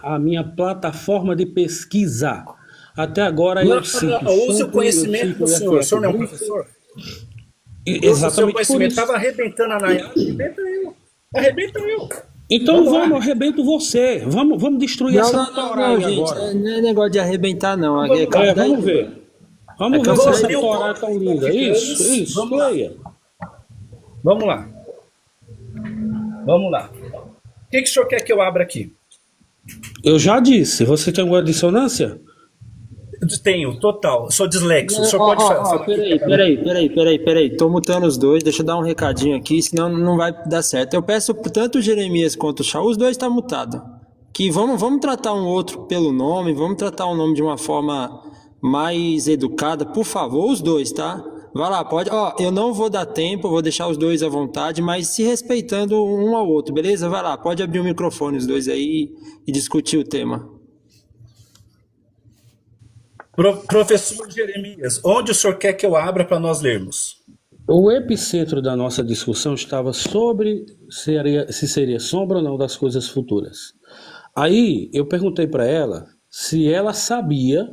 a minha plataforma de pesquisa. Até agora Não, eu cito não, use o Sucre, eu conhecimento do cito senhor. O FF senhor não é um Brief, professor? Use o seu exatamente por conhecimento. isso. Estava arrebentando a Nayara, arrebenta eu. Arrebenta eu. Então Vamos lá. vamos, arrebento você. Vamos destruir Não, essa não, não, Torá não, aí gente. agora. Não é negócio de arrebentar, não. Vamos lá. Vamos ver. É Vamos que ver eu se vou essa abrir o Torá é Códex tão linda. Vaticanos. Isso, Vamos lá. leia. Vamos lá. Vamos lá. O que o senhor quer que eu abra aqui? Eu já disse. Você tem alguma dissonância? Tenho, total. Sou dislexo. O senhor Ó, pode falar. peraí. Tô mutando os dois. Deixa eu dar um recadinho aqui, senão não vai dar certo. Eu peço tanto o Jeremias quanto o Shaul, os dois estão mutados. Que vamos tratar um outro pelo nome, vamos tratar um nome de uma forma mais educada, por favor, os dois, tá? Vai lá, pode. Ó, eu não vou dar tempo, vou deixar os dois à vontade, mas se respeitando um ao outro, beleza? Vai lá, pode abrir o microfone os dois aí e discutir o tema. Professor Jeremias, onde o senhor quer que eu abra para nós lermos? O epicentro da nossa discussão estava sobre se seria sombra ou não das coisas futuras. Aí eu perguntei para ela se ela sabia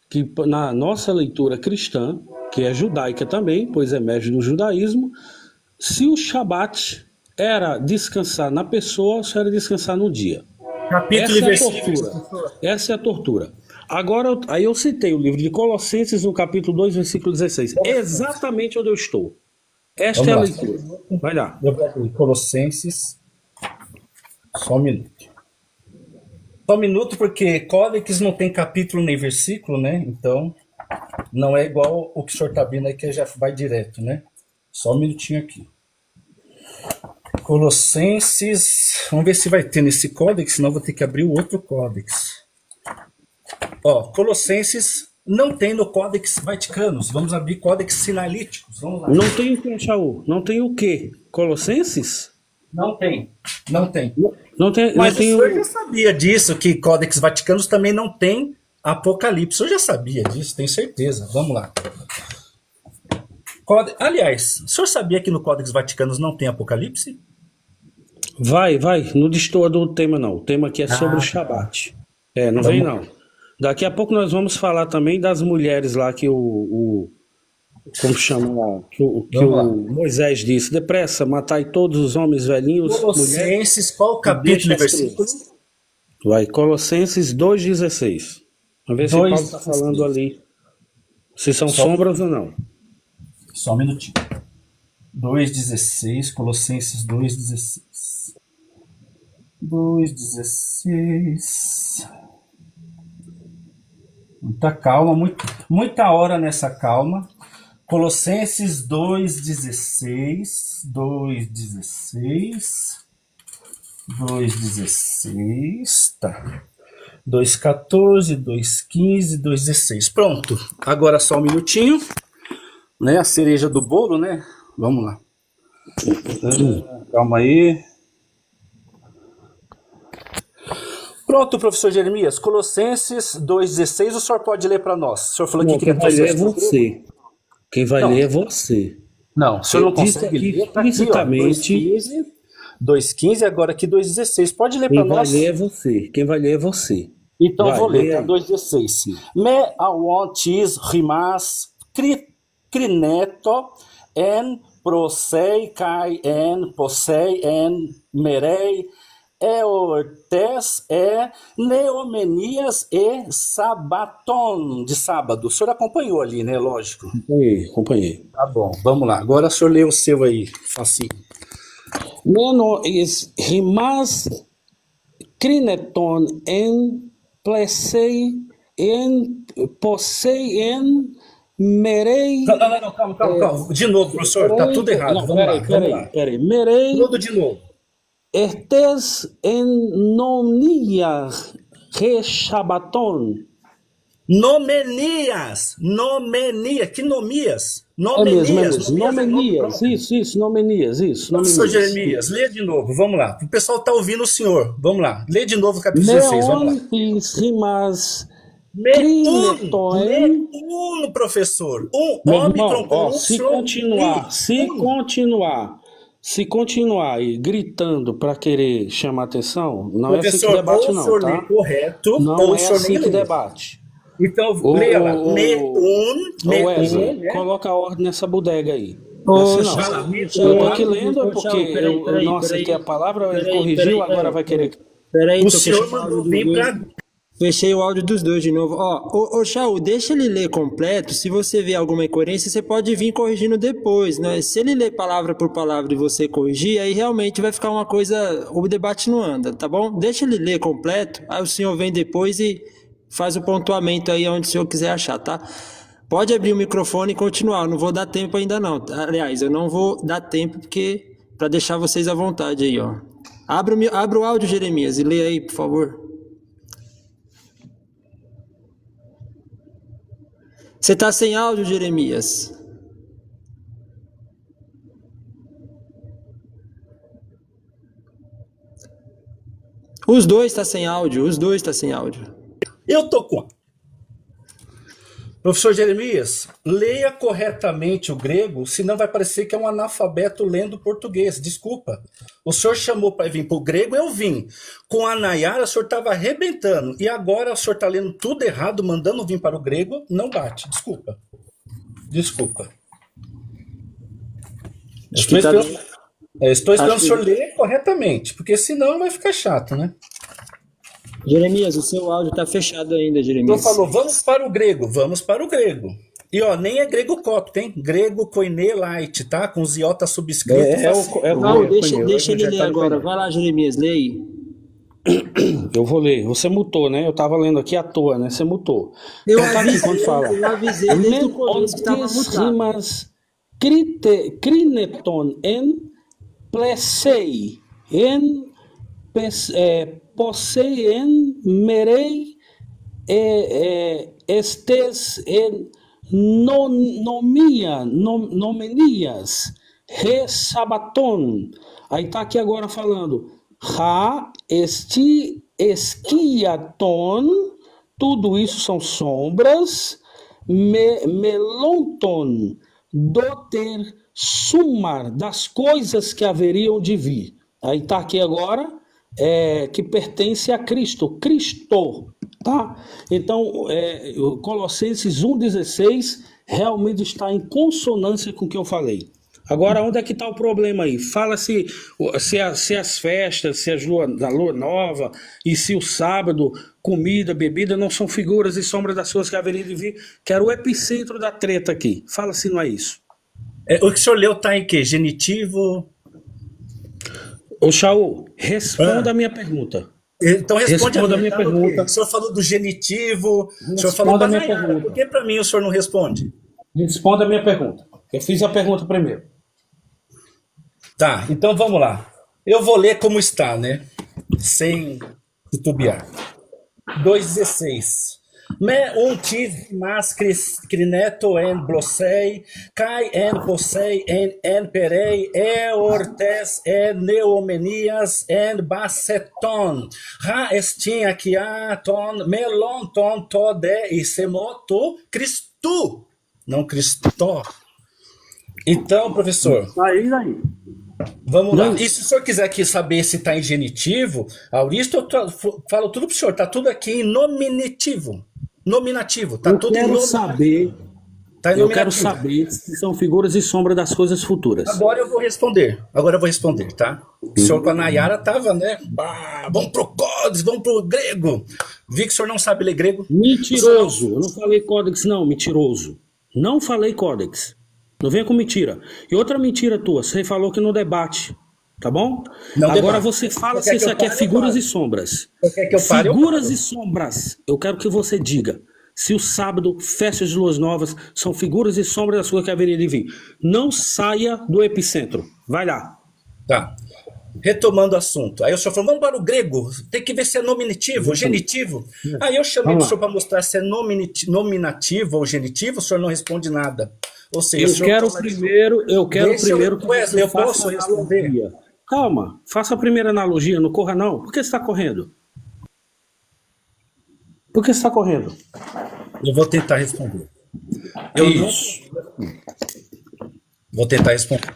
que na nossa leitura cristã, que é judaica também, pois emerge do judaísmo, se o Shabat era descansar na pessoa ou se era descansar no dia. Capítulo e Essa é a versículo. tortura. Essa é a tortura. Agora, aí eu citei o livro de Colossenses, no capítulo 2, versículo 16. Exatamente onde eu estou. Esta é a leitura. Vai lá. Eu vou abrir Colossenses. Só um minuto. Só um minuto, porque Códex não tem capítulo nem versículo, né? Então, não é igual o que o senhor está vendo aí, que já vai direto, né? Só um minutinho aqui. Colossenses. Vamos ver se vai ter nesse Códex, senão vou ter que abrir o outro Códex. Ó, Colossenses não tem no Códex Vaticanos. Vamos abrir Códex Sinalíticos. Vamos lá. Não tem o que, Shaul? Não tem o quê? Colossenses? Não tem. Não tem. Não tem, Mas não tem o senhor já sabia disso, que Códex Vaticanos também não tem Apocalipse. O senhor já sabia disso, tenho certeza. Vamos lá. Aliás, o senhor sabia que no Códex Vaticanos não tem Apocalipse? Vai, não destoa do tema não. O tema aqui é sobre o Shabat. Não vem não. Daqui a pouco nós vamos falar também das mulheres lá que como chama lá? Que o Moisés disse, depressa, matai todos os homens velhinhos, Colossenses, qual o capítulo e versículo? Vai, Colossenses 2,16. Vamos ver se Paulo está falando ali se são sombras ou não. Só um minutinho. 2,16, Colossenses 2,16. 2,16. Muita calma, muita hora nessa calma. Colossenses 2,16. 2,16. Tá. 2,14, 2,15, 2,16. Pronto. Agora só um minutinho. Né? A cereja do bolo, né? Vamos lá. Calma aí. Pronto, professor Jeremias. Colossenses 2,16. O senhor pode ler para nós. O senhor falou que quem vai ler é você. Quem vai ler é você. Não, o senhor não consegue ler. Explicitamente. 2,15 agora aqui 2,16. Pode ler para nós. Quem vai ler é você. Quem vai ler é você. Então eu vou ler, tá? 2,16. Me awantis rimas crineto en prosei kai en posei en merei eortes neomenias e sabaton, de sábado. O senhor acompanhou ali, né? Lógico. Acompanhei. Tá bom, vamos lá. Agora o senhor lê o seu aí, facinho. Meno is rimas crineton en plesei en posei en merei. Não, calma. De novo, professor, tá tudo errado. Não, vamos lá. Peraí. Merei. Tudo de novo. Estes en nomnia reshabaton. Nomenias. Que nomias? Nomenias. Nomenias. Isso, nomenias. Professor Jeremias, lê de novo, vamos lá. O pessoal está ouvindo o senhor. Vamos lá, lê de novo o capítulo 16, vamos lá. Rimas Metuno, professor. Meu irmão, se continuar se continuar aí gritando para querer chamar atenção, não é assim que Professor, debate ou o não, senhor lê tá? correto, ou Não o é senhor assim nem que lê. debate. Então, Ô, leia lá. ô, ô Wesley, né? coloca a ordem nessa bodega aí. Não é assim Ô, não. Vai lá, Eu tô Shaul. aqui lendo é ô, porque Shaul, eu não acertei a palavra, ele peraí, corrigiu, agora vai querer. peraí, O tô senhor fechando o áudio mandou dos vir dois. para... Fechei o áudio dos dois de novo. Ó, ô Shaul, deixa ele ler completo. Se você vê alguma incoerência, você pode vir corrigindo depois, né? Se ele ler palavra por palavra e você corrigir, aí realmente vai ficar uma coisa. O debate não anda, tá bom? Deixa ele ler completo, aí o senhor vem depois e faz o pontuamento aí onde o senhor quiser achar, tá? Pode abrir o microfone e continuar. Eu não vou dar tempo ainda, não. Aliás, eu não vou dar tempo porque para deixar vocês à vontade aí, ó. Abra o áudio, Jeremias, e lê aí, por favor. Você tá sem áudio, Jeremias? Os dois tá sem áudio, Eu tô com... Professor Jeremias, leia corretamente o grego, senão vai parecer que é um analfabeto lendo português. Desculpa. O senhor chamou para vir para o grego, eu vim. Com a Nayara, o senhor estava arrebentando. E agora o senhor está lendo tudo errado, mandando vir para o grego, não bate. Desculpa. Estou esperando o senhor ler corretamente, porque senão vai ficar chato, né? Jeremias, o seu áudio tá fechado ainda, Então Jeremias. falou, vamos para o grego. E ó, nem é grego copto, hein? Grego koiné light, tá? Com os iota subscrito. Não, deixa ele ler agora. Vai lá, Jeremias, lê aí. Eu vou ler. Você mutou, né? Eu tava lendo aqui à toa, né? Você mutou. Eu Então tá aqui quando fala. avisei desde o começo que tava mutado. Rimas crineton en plesei en posei en merei estes en nomenias resabaton. Aí tá aqui agora falando ha esti esquiaton, tudo isso são sombras, melonton, doter sumar, das coisas que haveriam de vir. Aí tá aqui agora que pertence a Cristo, tá? Então, Colossenses 1,16 realmente está em consonância com o que eu falei. Agora, onde é que está o problema aí? Fala se as festas, se a lua nova e se o sábado, comida, bebida, não são figuras e sombras das coisas que haveriam de vir, que era o epicentro da treta aqui. Fala se não é isso. O que o senhor leu está em quê? Genitivo? Ô, Shaul, responda a minha pergunta. Então responda a minha pergunta. O senhor falou do genitivo, o senhor Responda falou a minha Nayara. pergunta. Por que para mim o senhor não responde? Responda a minha pergunta. Eu fiz a pergunta primeiro. Tá, então vamos lá. Eu vou ler como está, né? Sem titubear. 2,16. Me untiv mas crineto en blossei, kai en possei en perei, ortes en neomenias en baseton. Ha estin aquiaton, melonton tode e semoto Cristo. Não Cristó. Então, professor... Aí. Vamos lá. E se o senhor quiser aqui saber se está em genitivo, Auristo, eu falo tudo para o senhor. Está tudo aqui em nominativo. Tá tudo em nominativo. Eu quero saber se são figuras e sombras das coisas futuras. Agora eu vou responder, tá? O senhor com a Nayara estava, né? Vamos pro Códex, vamos pro grego. Vi que o senhor não sabe ler grego. Mentiroso. Eu não falei Códex, não, mentiroso. Não falei Códex. Não venha com mentira. E outra mentira tua, você falou que no debate, tá bom? Não agora debate. Você fala se isso aqui é figuras e sombras. Você quer que eu pare? Figuras e sombras. Eu quero que você diga se o sábado, festas de luas novas, são figuras e sombras das coisas que haveria de vir. Não saia do epicentro. Vai lá. Tá. Retomando o assunto. Aí o senhor falou, vamos para o grego, tem que ver se é nominativo ou genitivo. Aí eu chamei o senhor para mostrar se é nominativo ou genitivo, o senhor não responde nada. Ou seja, eu quero primeiro que Wesley, eu posso responder? Calma, faça a primeira analogia, não corra não. Por que você está correndo? Eu vou tentar responder. Vou tentar responder.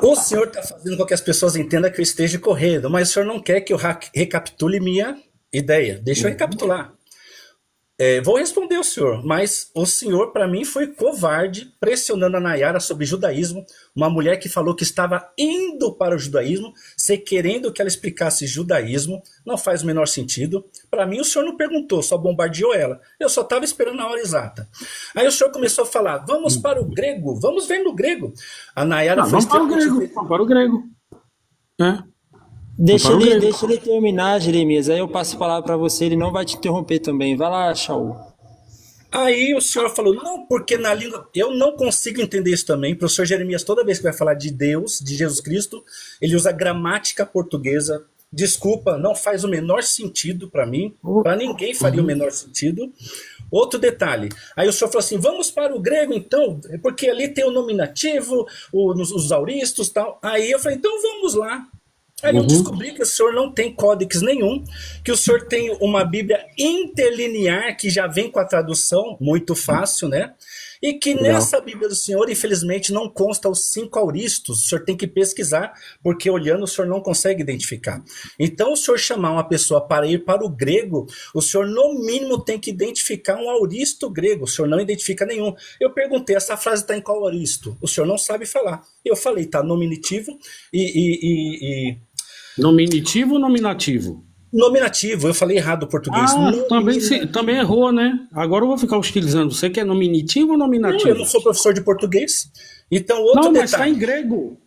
O senhor está fazendo com que as pessoas entendam que eu esteja correndo, mas o senhor não quer que eu recapitule minha ideia. Deixa eu recapitular. Vou responder o senhor, mas o senhor, para mim, foi covarde, pressionando a Nayara sobre judaísmo, uma mulher que falou que estava indo para o judaísmo, você querendo que ela explicasse judaísmo, não faz o menor sentido. Para mim, o senhor não perguntou, só bombardeou ela. Eu só estava esperando a hora exata. Aí o senhor começou a falar, vamos para o grego, vamos ver no grego. A Nayara foi Vamos para o grego, vamos para o grego. Deixa ele terminar, Jeremias. Aí eu passo a palavra para você, ele não vai te interromper também. Vai lá, Shaul. Aí o senhor falou, não, porque na língua... Eu não consigo entender isso também. O professor Jeremias, toda vez que vai falar de Deus, de Jesus Cristo, ele usa gramática portuguesa. Desculpa, não faz o menor sentido para mim. Para ninguém faria o menor sentido. Outro detalhe. Aí o senhor falou assim, vamos para o grego então, porque ali tem o nominativo, os auristos e tal. Aí eu falei, então vamos lá. Aí eu descobri que o senhor não tem códex nenhum, que o senhor tem uma Bíblia interlinear que já vem com a tradução, muito fácil, né? E que nessa Bíblia do senhor, infelizmente, não consta os 5 auristos. O senhor tem que pesquisar, porque olhando o senhor não consegue identificar. Então, o senhor chamar uma pessoa para ir para o grego, o senhor no mínimo tem que identificar um auristo grego. O senhor não identifica nenhum. Eu perguntei, essa frase está em qual auristo? O senhor não sabe falar. Eu falei, está nominativo Nominativo ou nominativo? Nominativo, eu falei errado o português. Também errou, né? Agora eu vou ficar hostilizando. Você quer nominativo ou nominativo? Não, eu não sou professor de português. Então, outro detalhe. Mas está em grego.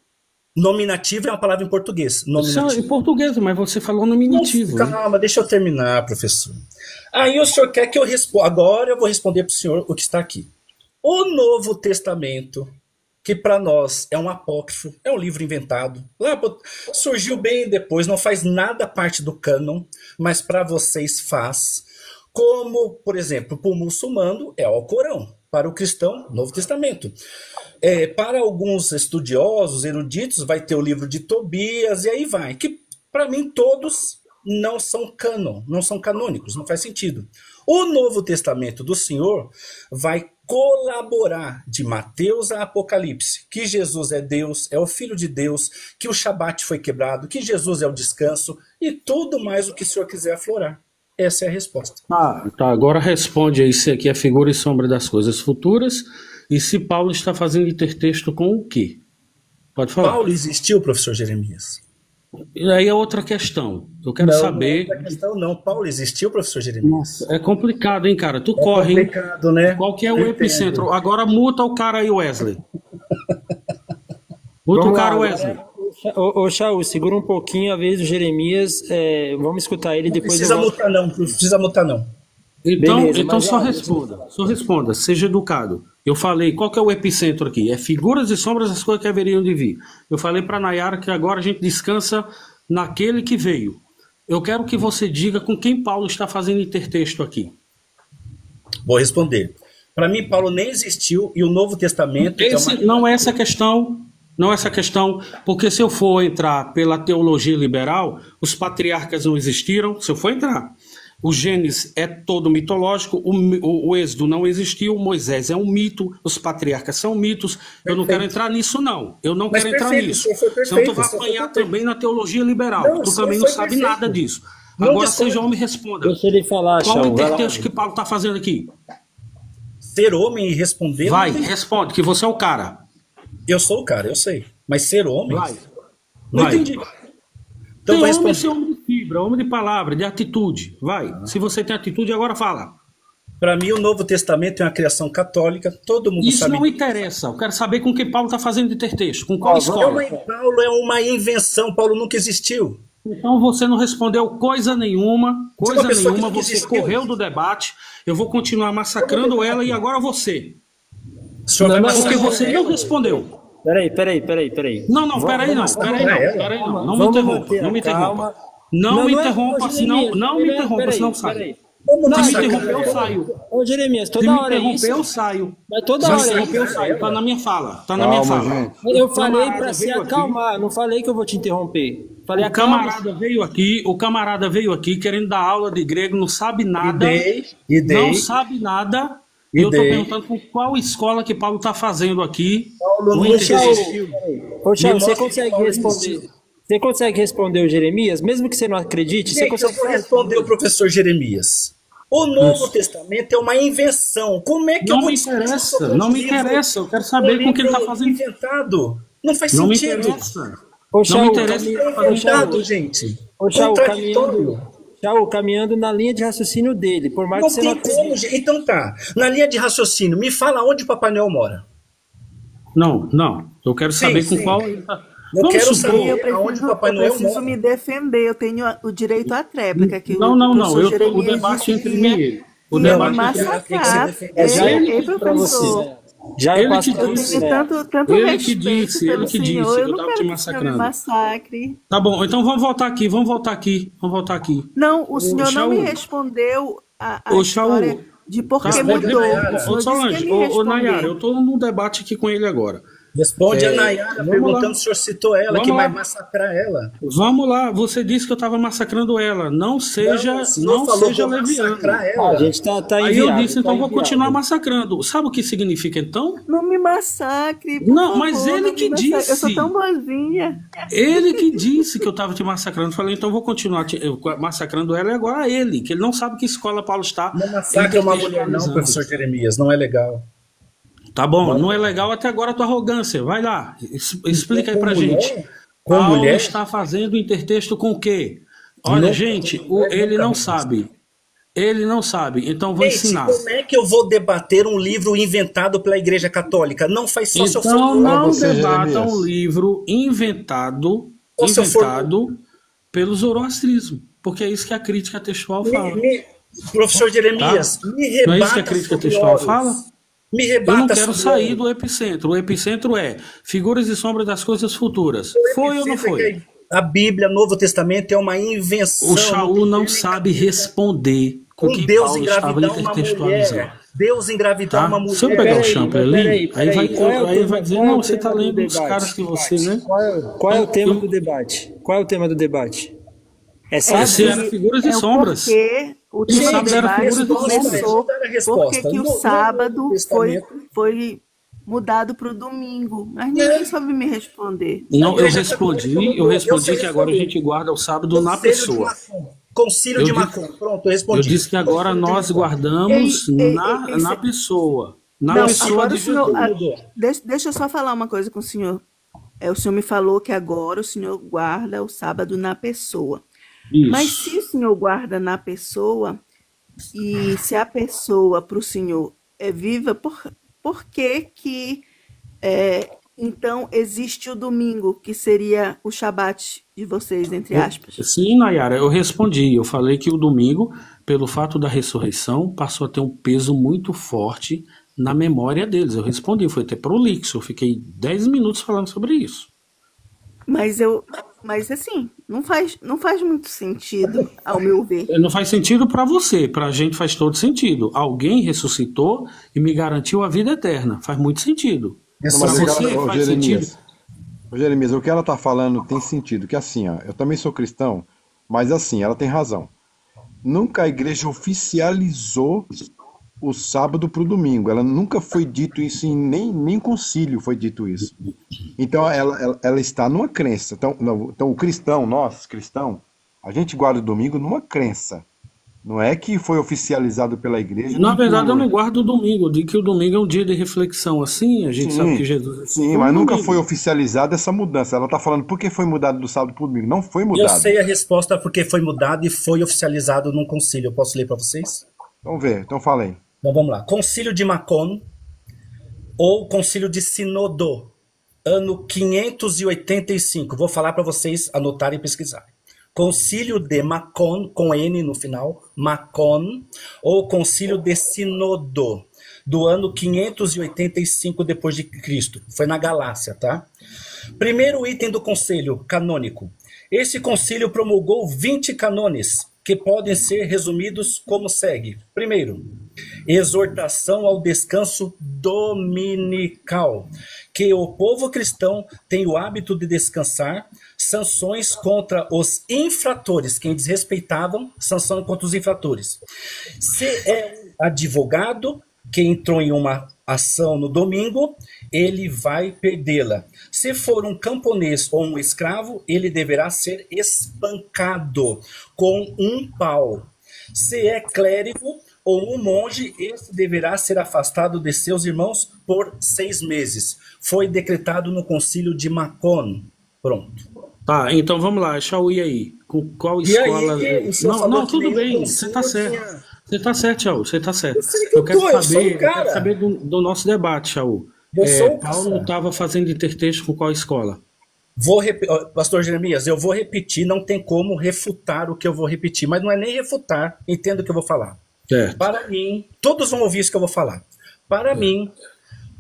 Nominativo é uma palavra em português. Em português, mas você falou nominativo. Calma, deixa eu terminar, professor. Aí o senhor quer que eu responda. Agora eu vou responder para o senhor o que está aqui. O Novo Testamento, que para nós é um apócrifo, é um livro inventado. Lá surgiu bem depois, não faz nada parte do cânon, mas para vocês faz. Como, por exemplo, para o muçulmano é o Alcorão, para o cristão, Novo Testamento. Para alguns estudiosos, eruditos, vai ter o livro de Tobias e aí vai. Que para mim todos não são cânon, não são canônicos, não faz sentido. O Novo Testamento do Senhor vai colaborar de Mateus a Apocalipse, que Jesus é Deus, é o Filho de Deus, que o Shabat foi quebrado, que Jesus é o descanso e tudo mais o que o senhor quiser aflorar. Essa é a resposta. Tá, agora responde aí se aqui é figura e sombra das coisas futuras e se Paulo está fazendo intertexto com o quê? Pode falar. Paulo existiu, professor Jeremias? E aí é outra questão. Eu quero saber... Não é outra questão, não. Paulo existiu, professor Jeremias? Nossa, é complicado, hein, cara? Tu corre, hein? Complicado, né? Qual que é o epicentro? Agora muta o cara aí, Wesley. Muta o cara, Wesley. Ô, Shaul, segura um pouquinho a vez do Jeremias. Vamos escutar ele depois. Não precisa mutar, não. Então só responda, seja educado. Eu falei, qual que é o epicentro aqui? É figuras e sombras das coisas que haveriam de vir. Eu falei para Nayara que agora a gente descansa naquele que veio. Eu quero que você diga com quem Paulo está fazendo intertexto aqui. Vou responder. Para mim, Paulo nem existiu e o Novo Testamento... Não é essa questão, porque se eu for entrar pela teologia liberal, os patriarcas não existiram, se eu for entrar... O Gênesis é todo mitológico, o Êxodo não existiu, Moisés é um mito, os patriarcas são mitos. Perfeito. Eu não quero entrar nisso, não. Eu não quero entrar nisso. Senão tu vai apanhar também na teologia liberal. Tu também não sabe nada disso. Agora seja homem e responda. Deixa ele falar, qual o intertexto que Paulo está fazendo aqui? Ser homem e responder... Responde, que você é o cara. Eu sou o cara, eu sei. Mas ser homem... Não entendi. Então vai responder. Ser homem de fibra, homem de palavra, de atitude. Se você tem atitude, agora fala. Para mim, o Novo Testamento é uma criação católica, todo mundo Isso sabe. Isso não interessa. Eu quero saber com quem Paulo está fazendo intertexto, com qual escola. Paulo é uma invenção, Paulo nunca existiu. Então você não respondeu coisa nenhuma, você correu do debate, eu vou continuar massacrando ela e agora você. Porque você não respondeu. Peraí. Não, peraí não. Não me interrompa. Não me interrompa, senão sai. Se me interromper, eu saio. Ô, Jeremias, toda hora é isso. Se me interromper, eu saio. Mas toda hora é isso. Eu saio. Tá na minha fala. Eu falei pra se acalmar, não falei que eu vou te interromper. Falei, o camarada veio aqui querendo dar aula de grego, não sabe nada. E dei. Não sabe nada. E eu estou dei. perguntando com qual escola que Paulo está fazendo aqui. Paulo o não intertexto. Ô, Thiago, Me você mostra consegue Paulo responder? existiu. Você consegue responder o Jeremias, mesmo que você não acredite? Você Gente, eu consegue vou responder o professor Jeremias. O Novo Testamento é uma invenção. Como é que eu Não vou me discutir interessa, sobre um não me livro- interessa. Eu quero um saber com o que ele está livro fazendo. inventado? Não faz Não me sentido. interessa. Ô, Não me Shaul, interessa. Inventado, gente. Ô, Shaul, Contraditório. caminhando na linha de raciocínio dele, por mais Não que você não tem como, acredite. gente. Então tá. Na linha de raciocínio, me fala onde o Papai Noel mora. Não. Eu quero Sim, saber com sim. qual ele está. Eu Vamos quero supor. saber Eu aonde o Papai Noel preciso mora. me defender, eu tenho o direito à tréplica. Que Não. o professor O Jeremias debate disse entre que mim ia- e ele. O ia debate me entre mim. massacrar. Já Ei, para você. professor, Já Ele eu passo que para eu disse. você. tenho tanto Ele que respeito disse, pelo ele que senhor, disse, eu eu não tava te quero que o senhor me massacrando. massacre. Tá bom, então vamos voltar aqui. Não, o senhor não me Shaul. respondeu a Ô, Shaul, história de por que Tá, mudou. Nayara. O senhor Ô, disse que Solange, ia me ô, responder. Nayara, eu tô num debate aqui com ele agora. Responde a Nayara vamos perguntando lá. se o senhor citou ela, Vamos que vai lá. massacrar ela. Vamos lá, você disse que eu estava massacrando ela. Não seja, o senhor não falou seja vou leviano. massacrar Ah, ela. a gente tá Aí eu enviado, disse, então tá vou enviado. continuar massacrando. Sabe o que significa então? Não me massacre, por Não, favor, mas ele não me que massacre. Eu sou disse. tão boazinha. Ele que disse que eu estava te massacrando. Falei, então vou continuar massacrando ela e agora ele, que ele não sabe que escola Paulo está. Não massacra uma mulher não, contextualizando. professor Jeremias, não é legal. Tá bom, não é legal até agora a tua arrogância. Vai lá, explica aí pra Com gente. mulher? Com Paulo mulher? está fazendo intertexto com o quê? Olha, Não, gente, mulher ele nunca não vi. sabe. Ele não sabe, então vou Gente, ensinar. como é que eu vou debater um livro inventado pela Igreja Católica? Não faz só se eu for Então louco. não você, debata Jeremias. um livro Ou se eu for pelo zoroastrismo, porque é isso que a crítica textual fala. Professor Jeremias, Tá? me rebata Não é isso que a crítica sobre textual Horus. fala? Me Eu rebata não quero sobre sair Horus. do epicentro. O epicentro é figuras e sombras das coisas futuras. Foi ou não foi? A Bíblia, Novo Testamento, é uma invenção. O Shaul não sabe responder com que Deus Paulo estava engravidar uma intertextualizando. mulher. Deus engravidar Tá? uma mulher. Se eu pegar o Peraí, Champlin mas ali, peraí, qual é o aí tema- vai dizer, qual é não, o você tá tema do lendo os debate? caras que você, né? Qual é o tema do debate? Qual é o tema do debate? É sábado? Se era figuras e É o sombras. porquê o tema do sábado era debate figuras e sombras. começou Não era a resposta. porque que o No sábado Novo Testamento- foi mudado para o domingo. Mas ninguém soube me responder. Não, eu Igreja respondi Católica mudou. Eu sei que agora a responder. gente guarda o sábado na Conselho de pessoa. Macon. Concílio Eu de disse- Macon. Pronto, eu Eu respondi. disse que agora Concílio de nós Macon. guardamos Ei, na ei, pessoa. Na Não, pessoa agora de o senhor. Jesus. Deixa eu só falar uma coisa com o senhor. O senhor me falou que agora o senhor guarda o sábado na pessoa. Mas Isso. se o senhor guarda na pessoa, e se a pessoa para o senhor é viva, por que então existe o domingo, que seria o Shabat de vocês, entre aspas? Sim, Nayara, eu respondi. Eu falei que o domingo, pelo fato da ressurreição, passou a ter um peso muito forte na memória deles. Eu respondi, foi até prolixo. Eu fiquei 10 minutos falando sobre isso. Mas assim, não faz muito sentido, ao meu ver. Não faz sentido para você, para a gente faz todo sentido. Alguém ressuscitou e me garantiu a vida eterna. Faz muito sentido. Não, Para mas você ô, faz sentido. Jeremias, o que ela tá falando tem sentido, que assim, ó, eu também sou cristão, mas assim, ela tem razão. Nunca a igreja oficializou o sábado para o domingo. Ela nunca foi dito isso nem concílio foi dito isso. Então ela está numa crença. Então o cristão, nós cristão, a gente guarda o domingo numa crença. Não é que foi oficializado pela igreja. Na nem verdade, por- eu não guardo o domingo. Eu digo que o domingo é um dia de reflexão. Assim, a gente sabe que Jesus... Sim, mas nunca foi oficializada essa mudança. Ela está falando por que foi mudado do sábado para o domingo. Não foi Eu mudado. sei a resposta porque foi mudado e foi oficializado num concílio. Eu posso ler para vocês? Vamos ver, então fala aí. Então vamos lá. Concílio de Macon ou Concílio de Sinodo, ano 585. Vou falar para vocês anotarem e pesquisarem. Concílio de Macon, com N no final, Macon, ou Concílio de Sinodo, do ano 585 depois de Cristo. Foi na Galácia, tá? Primeiro item do concílio canônico. Esse concílio promulgou 20 canones, que podem ser resumidos como segue. Primeiro, exortação ao descanso dominical, que o povo cristão tem o hábito de descansar, sanções contra os infratores, quem desrespeitavam, sanção contra os infratores. Se é um advogado, que entrou em uma ação no domingo, ele vai perdê-la. Se for um camponês ou um escravo, ele deverá ser espancado com um pau. Se é clérigo ou um monge, esse deverá ser afastado de seus irmãos por 6 meses. Foi decretado no concílio de Macon. Pronto. Tá, então vamos lá, Shaul, e aí? Com qual E escola? aí, o senhor Não, falou não, que tudo nenhum bem, concílio você tá certo. tinha... Você tá certo, Shaul, você tá certo. Eu sei que eu quero tô, eu sou um eu quero cara. saber do nosso debate, Shaul. Eu sou um Paulo cara. estava fazendo intertexto com qual escola? Pastor Jeremias, eu vou repetir, não tem como refutar o que eu vou repetir, mas não é nem refutar, entenda o que eu vou falar. Certo. Para mim, todos vão ouvir isso que eu vou falar. Para mim,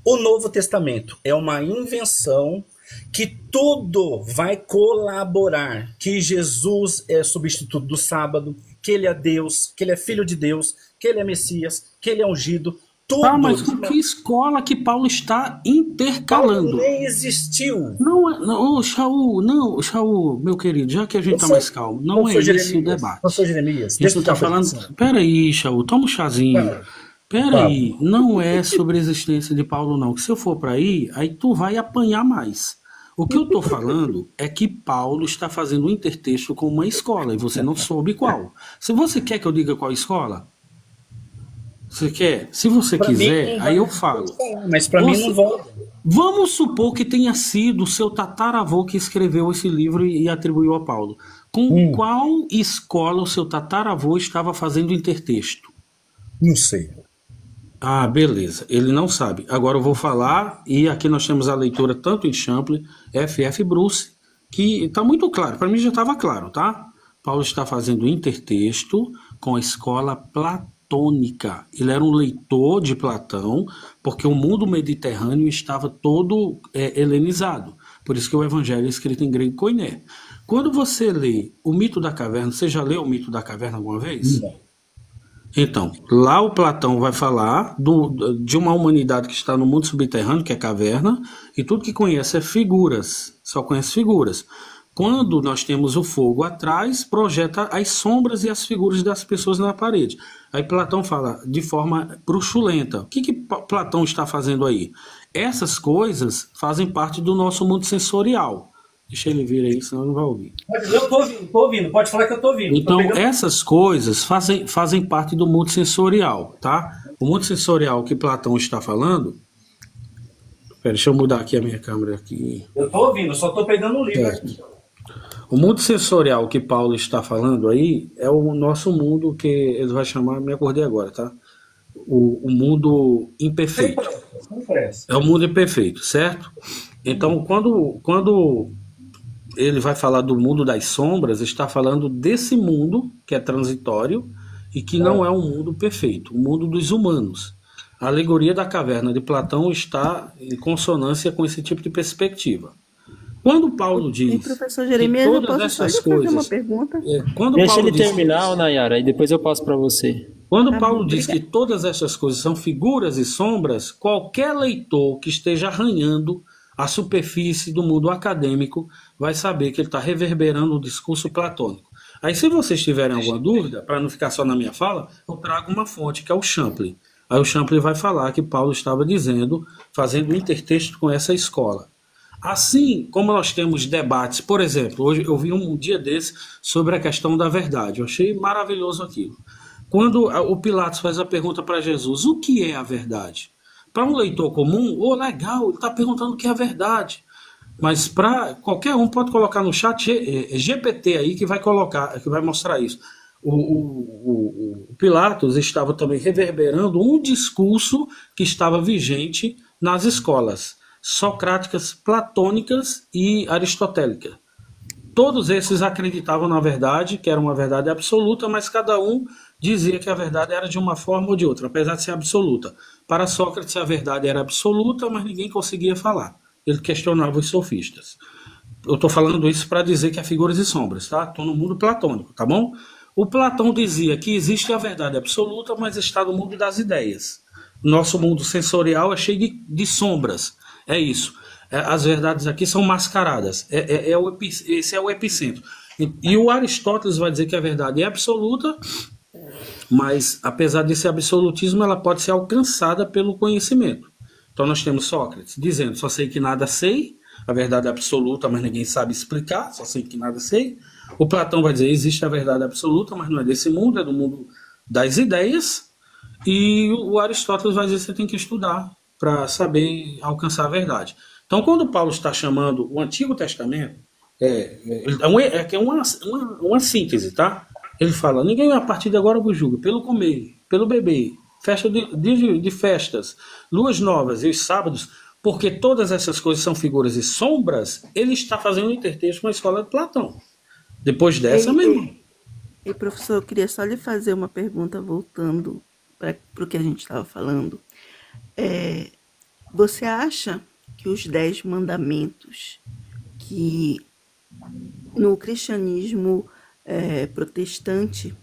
o Novo Testamento é uma invenção que tudo vai colaborar, que Jesus é substituto do sábado, que ele é Deus, que ele é filho de Deus, que ele é Messias, que ele é ungido, tudo. Tá, mas com que escola que Paulo está intercalando? Paulo nem existiu. Não, Shaul, meu querido, já que a gente tá mais calmo, não é esse o debate. Pastor Jeremias, A gente deixa eu não tá explicar uma falando. coisa. Peraí, Shaul, toma um chazinho. Peraí, não é sobre a existência de Paulo, não. Que se eu for para aí tu vai apanhar mais. O que eu tô falando é que Paulo está fazendo um intertexto com uma escola e você não soube qual. Se você quer que eu diga qual escola, você quer? Se você Pra quiser, mim, aí eu falo. Mas para mim não vale. Vamos supor que tenha sido o seu tataravô que escreveu esse livro e atribuiu a Paulo. Com qual escola o seu tataravô estava fazendo intertexto? Não sei. Ah, beleza. Ele não sabe. Agora eu vou falar, e aqui nós temos a leitura tanto em Champlin, F.F. Bruce, que está muito claro. Para mim já estava claro, tá? Paulo está fazendo intertexto com a escola platônica. Ele era um leitor de Platão, porque o mundo mediterrâneo estava todo helenizado. Por isso que o evangelho é escrito em grego koiné. Quando você lê o Mito da Caverna, você já leu o Mito da Caverna alguma vez? Não. Então, lá o Platão vai falar de uma humanidade que está no mundo subterrâneo, que é caverna, e tudo que conhece é figuras, só conhece figuras. Quando nós temos o fogo atrás, projeta as sombras e as figuras das pessoas na parede. Aí Platão fala de forma bruxulenta. O que Platão está fazendo aí? Essas coisas fazem parte do nosso mundo sensorial. Deixa ele vir aí, senão não vai ouvir. Eu tô ouvindo, pode falar que eu tô ouvindo. Então, essas coisas fazem parte do mundo sensorial, tá? O mundo sensorial que Platão está falando... Pera, deixa eu mudar aqui a minha câmera aqui. Eu tô ouvindo, só tô pegando um livro aqui. O mundo sensorial que Paulo está falando aí é o nosso mundo que ele vai chamar, me acordei agora, tá? O mundo imperfeito. É o mundo imperfeito, certo? Então, quando ele vai falar do mundo das sombras, está falando desse mundo que é transitório e que não é um mundo perfeito, o mundo dos humanos. A alegoria da caverna de Platão está em consonância com esse tipo de perspectiva. Quando Paulo diz professor Jeremias, que eu todas posso essas só fazer uma coisas... pergunta? Deixa ele terminar, Nayara, e depois eu passo para você. Quando Paulo diz que todas essas coisas são figuras e sombras, qualquer leitor que esteja arranhando a superfície do mundo acadêmico vai saber que ele está reverberando o discurso platônico. Aí, se vocês tiverem alguma dúvida, para não ficar só na minha fala, eu trago uma fonte, que é o Champlin. Aí o Champlin vai falar que Paulo estava dizendo, fazendo um intertexto com essa escola. Assim como nós temos debates, por exemplo, hoje eu vi um dia desse sobre a questão da verdade. Eu achei maravilhoso aquilo. Quando o Pilatos faz a pergunta para Jesus, o que é a verdade? Para um leitor comum, legal, ele está perguntando o que é a verdade. Mas para qualquer um, pode colocar no chat GPT aí que vai mostrar isso. O Pilatos estava também reverberando um discurso que estava vigente nas escolas socráticas, platônicas e aristotélicas. Todos esses acreditavam na verdade, que era uma verdade absoluta, mas cada um dizia que a verdade era de uma forma ou de outra, apesar de ser absoluta. Para Sócrates, a verdade era absoluta, mas ninguém conseguia falar. Ele questionava os sofistas. Eu estou falando isso para dizer que é figuras e sombras, tá? Estou no mundo platônico, tá bom? O Platão dizia que existe a verdade absoluta, mas está no mundo das ideias. Nosso mundo sensorial é cheio de sombras. É isso. As verdades aqui são mascaradas. Esse é o epicentro. E o Aristóteles vai dizer que a verdade é absoluta, Mas, apesar desse absolutismo, ela pode ser alcançada pelo conhecimento. Então, nós temos Sócrates dizendo: só sei que nada sei, a verdade é absoluta, mas ninguém sabe explicar, só sei que nada sei. O Platão vai dizer: existe a verdade absoluta, mas não é desse mundo, é do mundo das ideias. E o Aristóteles vai dizer: você tem que estudar para saber alcançar a verdade. Então, quando Paulo está chamando o Antigo Testamento, é uma síntese, tá? Ele fala: ninguém a partir de agora vos julga pelo comer, pelo beber, festa de festas, luas novas e os sábados, porque todas essas coisas são figuras e sombras. Ele está fazendo um intertexto com a escola de Platão. Depois dessa, mesmo. E professor, eu queria só lhe fazer uma pergunta, voltando para o que a gente estava falando. Você acha que os 10 mandamentos, que no cristianismo protestante,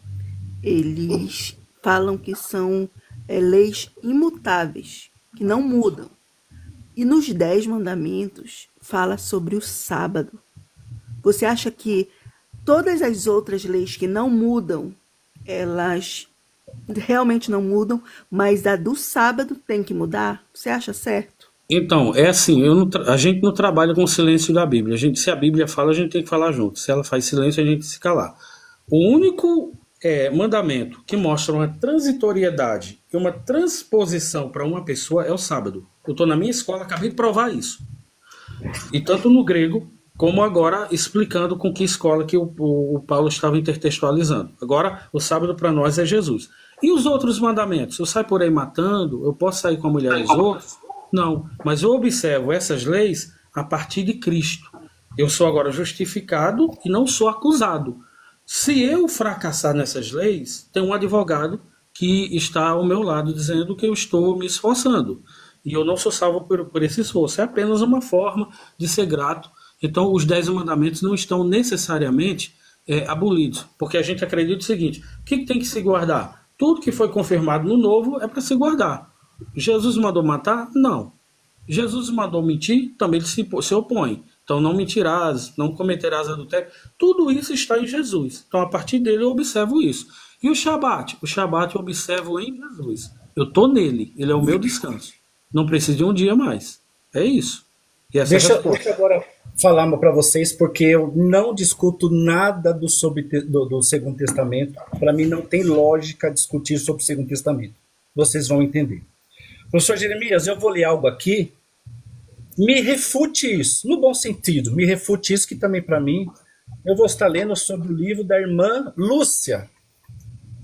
eles falam que são leis imutáveis, que não mudam, e nos 10 mandamentos fala sobre o sábado. Você acha que todas as outras leis que não mudam, elas realmente não mudam, mas a do sábado tem que mudar? Você acha certo? Então, é assim, a gente não trabalha com o silêncio da Bíblia. Se a Bíblia fala, a gente tem que falar junto. Se ela faz silêncio, a gente tem que se calar. O único mandamento que mostra uma transitoriedade e uma transposição para uma pessoa é o sábado. Eu estou na minha escola, acabei de provar isso. E tanto no grego, como agora explicando com que escola que o Paulo estava intertextualizando. Agora, o sábado para nós é Jesus. E os outros mandamentos? Eu saio por aí matando? Eu posso sair com a mulher dos outros? Não, mas eu observo essas leis a partir de Cristo. Eu sou agora justificado e não sou acusado. Se eu fracassar nessas leis, tem um advogado que está ao meu lado dizendo que eu estou me esforçando. E eu não sou salvo por esse esforço. É apenas uma forma de ser grato. Então, os 10 mandamentos não estão necessariamente abolidos. Porque a gente acredita o seguinte: o que tem que se guardar? Tudo que foi confirmado no Novo é para se guardar. Jesus mandou matar? Não. Jesus mandou mentir? Também ele se opõe. Então, não mentirás, não cometerás adultério. Tudo isso está em Jesus. Então, a partir dele, eu observo isso. E o Shabat? O Shabat eu observo em Jesus. Eu estou nele. Ele é o meu descanso. Não preciso de um dia mais. É isso. E essa deixa eu agora falar para vocês, porque eu não discuto nada do Segundo Testamento. Para mim, não tem lógica discutir sobre o Segundo Testamento. Vocês vão entender. Professor Jeremias, eu vou ler algo aqui. Me refute isso, no bom sentido. Me refute isso, que também para mim, eu vou estar lendo sobre o livro da irmã Lúcia.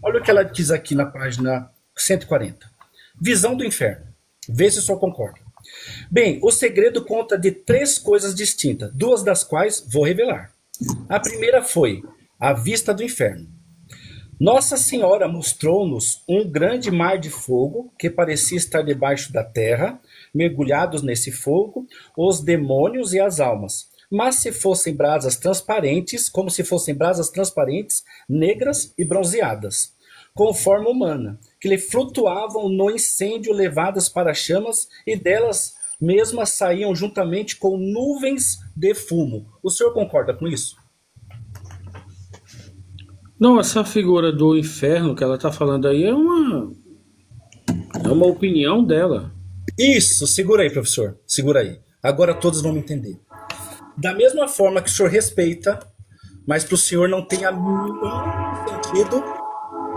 Olha o que ela diz aqui na página 140. Visão do inferno. Vê se o senhor concorda. Bem, o segredo conta de 3 coisas distintas, 2 das quais vou revelar. A primeira foi a vista do inferno. Nossa Senhora mostrou-nos um grande mar de fogo que parecia estar debaixo da terra, mergulhados nesse fogo, os demônios e as almas. Mas se fossem brasas transparentes, como se fossem brasas transparentes, negras e bronzeadas, com forma humana, que lhe flutuavam no incêndio levadas para chamas, e delas mesmas saíam juntamente com nuvens de fumo. O senhor concorda com isso? Não, essa figura do inferno que ela está falando aí é uma opinião dela. Isso, segura aí, professor. Segura aí. Agora todos vão me entender. Da mesma forma que o senhor respeita, mas para o senhor não tem nenhum sentido,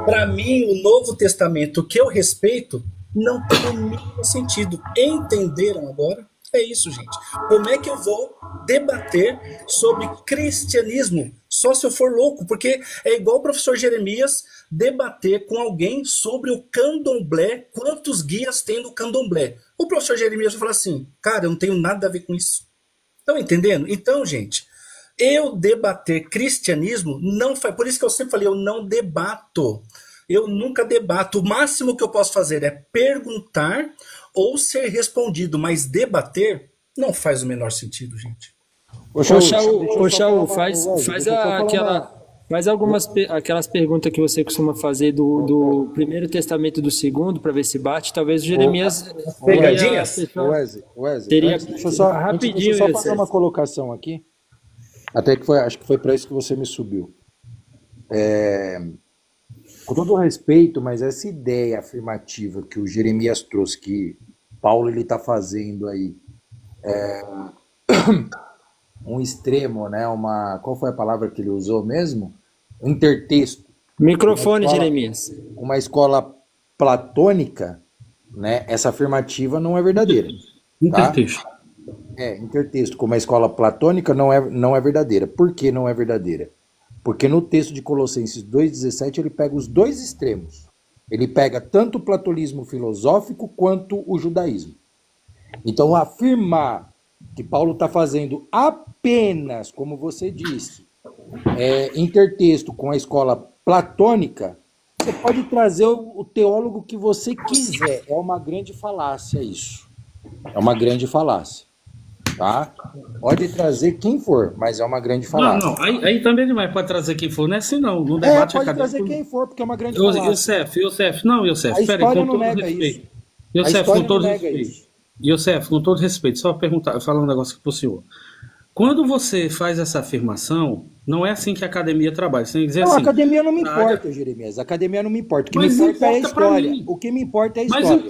para mim, o Novo Testamento que eu respeito não tem o mínimo sentido. Entenderam agora? É isso, gente. Como é que eu vou debater sobre cristianismo só se eu for louco? Porque é igual o professor Jeremias debater com alguém sobre o candomblé, quantos guias tem no candomblé. O professor Jeremias vai falar assim: cara, eu não tenho nada a ver com isso. Estão entendendo? Então, gente, eu debater cristianismo não faz. Por isso que eu sempre falei, eu não debato. Eu nunca debato. O máximo que eu posso fazer é perguntar ou ser respondido, mas debater não faz o menor sentido, gente. Ô, Shaul, faz aquelas perguntas que você costuma fazer do Primeiro Testamento e do Segundo, para ver se bate. Talvez o Jeremias... Pegadinhas? Teria deixa eu só fazer uma colocação aqui. Até que acho que foi para isso que você me subiu. Com todo respeito, mas essa ideia afirmativa que o Jeremias trouxe, que Paulo ele está fazendo aí, um extremo, né? Qual foi a palavra que ele usou mesmo? Um intertexto. Microfone, Jeremias. Uma escola platônica, né? Essa afirmativa não é verdadeira. Intertexto. Tá? Intertexto com uma escola platônica não é verdadeira. Por que não é verdadeira? Porque no texto de Colossenses 2,17 ele pega os dois extremos. Ele pega tanto o platonismo filosófico quanto o judaísmo. Então, afirmar que Paulo está fazendo apenas, como você disse, intertexto com a escola platônica, você pode trazer o teólogo que você quiser. É uma grande falácia isso. É uma grande falácia. Tá? Pode trazer quem for, mas é uma grande falácia. Não, aí também demais, pode trazer quem for, não é assim não. No debate pode trazer quem for, porque é uma grande falácia. Yosef, a história não nega isso. Yosef, com todo respeito. Yosef, com todo respeito, só falar um negócio aqui pro senhor. Quando você faz essa afirmação, não é assim que a academia trabalha. Você tem que dizer assim, a academia não me importa, Jeremias. A academia não me importa. O que me importa é a história. O que me importa é a história.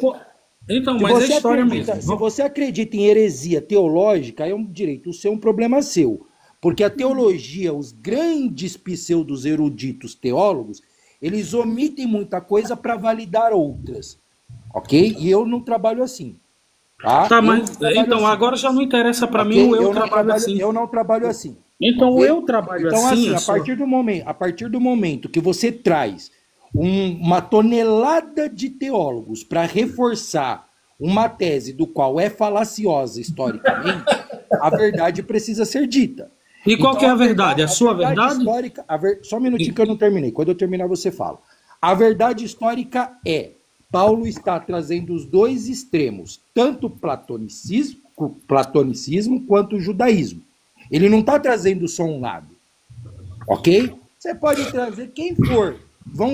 Mas é história mesmo. Se você acredita em heresia teológica, é um direito seu, um problema seu. Porque a teologia, os grandes pseudos eruditos teólogos, eles omitem muita coisa para validar outras. Ok? E eu não trabalho assim. Tá, mas então assim. Agora já não interessa para mim o eu trabalho assim. Eu não trabalho assim. Então o eu trabalho assim. Então assim, a partir do momento que você traz uma tonelada de teólogos para reforçar uma tese do qual é falaciosa historicamente, a verdade precisa ser dita. E qual que é a verdade? A sua verdade? Histórica, só um minutinho que eu não terminei. Quando eu terminar, você fala. A verdade histórica é: Paulo está trazendo os dois extremos, tanto o platonicismo quanto o judaísmo. Ele não está trazendo só um lado. Ok? Você pode trazer quem for.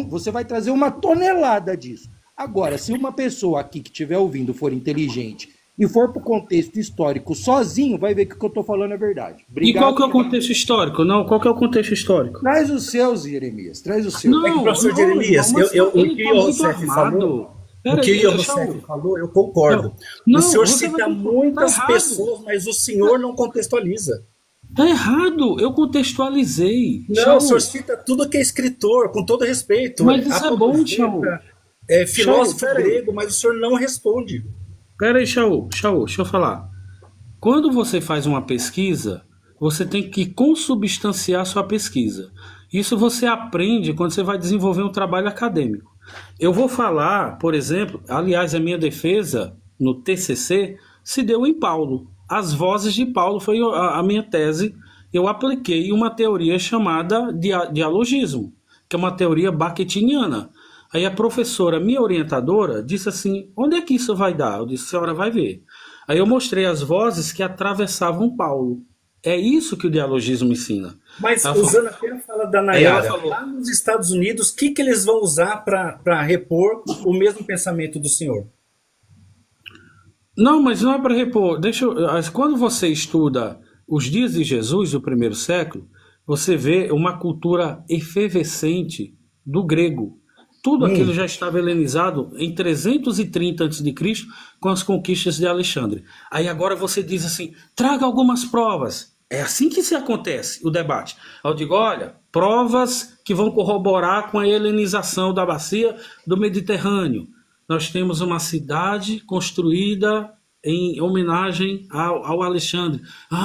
Você vai trazer uma tonelada disso. Agora, se uma pessoa aqui que estiver ouvindo for inteligente e for para o contexto histórico sozinho, vai ver que o que eu estou falando é verdade. Obrigado. E qual que é o contexto histórico? Não, qual que é o contexto histórico? Traz os seus, Jeremias. Traz os seus. Não, professor Jeremias, o que o Yosef falou... O que o Yosef falou, eu concordo. O senhor cita muitas pessoas, mas o senhor não contextualiza. Tá errado, eu contextualizei. Não, o senhor cita tudo que é escritor, com todo respeito. Mas isso é bom, Shaul. É filósofo grego, mas o senhor não responde. Peraí, Shaul, deixa eu falar. Quando você faz uma pesquisa, você tem que consubstanciar sua pesquisa. Isso você aprende quando você vai desenvolver um trabalho acadêmico. Eu vou falar, por exemplo, aliás, a minha defesa no TCC se deu em Paulo. As vozes de Paulo foi a minha tese. Eu apliquei uma teoria chamada dialogismo, que é uma teoria baketiniana. Aí a professora, minha orientadora, disse assim, onde é que isso vai dar? Eu disse, a senhora vai ver. Aí eu mostrei as vozes que atravessavam Paulo. É isso que o dialogismo ensina. Mas usando apenas a fala da Nayara, lá nos Estados Unidos, o que eles vão usar para repor o mesmo pensamento do senhor? Não, mas não é para repor. Quando você estuda os dias de Jesus, do primeiro século, você vê uma cultura efervescente do grego. Tudo aquilo já estava helenizado em 330 a.C. com as conquistas de Alexandre. Aí agora você diz assim, traga algumas provas. É assim que se acontece o debate. Eu digo, olha, provas que vão corroborar com a helenização da bacia do Mediterrâneo. Nós temos uma cidade construída em homenagem ao Alexandre.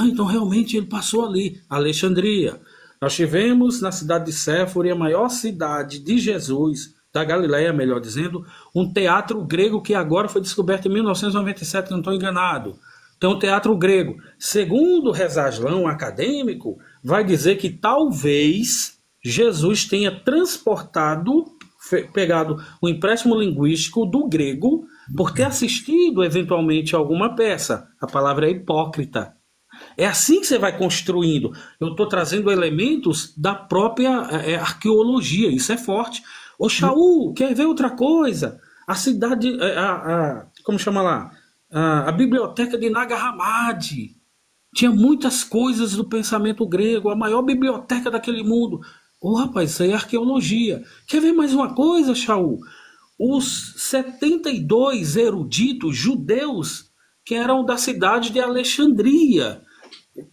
Então realmente ele passou ali, Alexandria. Nós tivemos na cidade de Séfora, a maior cidade de Jesus, da Galileia, melhor dizendo, um teatro grego que agora foi descoberto em 1997, não estou enganado. Então, o teatro grego, segundo o Rezaslão acadêmico, vai dizer que talvez Jesus tenha pegado o empréstimo linguístico do grego por ter assistido, eventualmente, a alguma peça. A palavra é hipócrita. É assim que você vai construindo. Eu estou trazendo elementos da própria arqueologia, isso é forte. Ô, Shaul, quer ver outra coisa? A cidade, como chama lá? A biblioteca de Nag Hammadi tinha muitas coisas do pensamento grego, a maior biblioteca daquele mundo. Ô, rapaz, isso aí é arqueologia. Quer ver mais uma coisa, Shaul? Os 72 eruditos judeus que eram da cidade de Alexandria.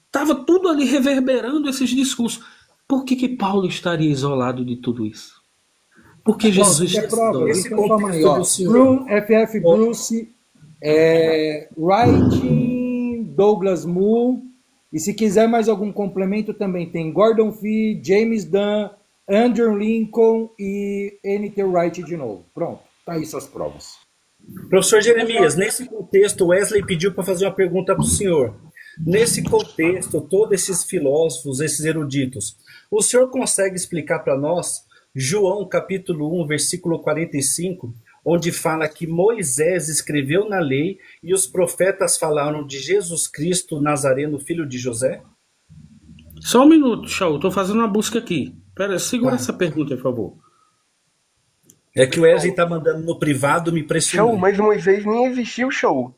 Estava tudo ali reverberando esses discursos. Por que Paulo estaria isolado de tudo isso? Porque Jesus Quer prova? Esse Então toma aí, contexto ó. do senhor. FF Bruce, Writing, Douglas Moo, e se quiser mais algum complemento também tem Gordon Fee, James Dunn, Andrew Lincoln e N.T. Wright de novo. Pronto, tá aí suas provas. Professor Jeremias, nesse contexto, Wesley pediu para fazer uma pergunta para o senhor. Nesse contexto, todos esses filósofos, esses eruditos, o senhor consegue explicar para nós João capítulo 1, versículo 45, onde fala que Moisés escreveu na lei e os profetas falaram de Jesus Cristo Nazareno, filho de José? Só um minuto, Shaul, estou fazendo uma busca aqui. Pera, segura essa pergunta, por favor. É que o Wesley está mandando no privado me Shaul, pressionar. mas Moisés nem existiu, Shaul.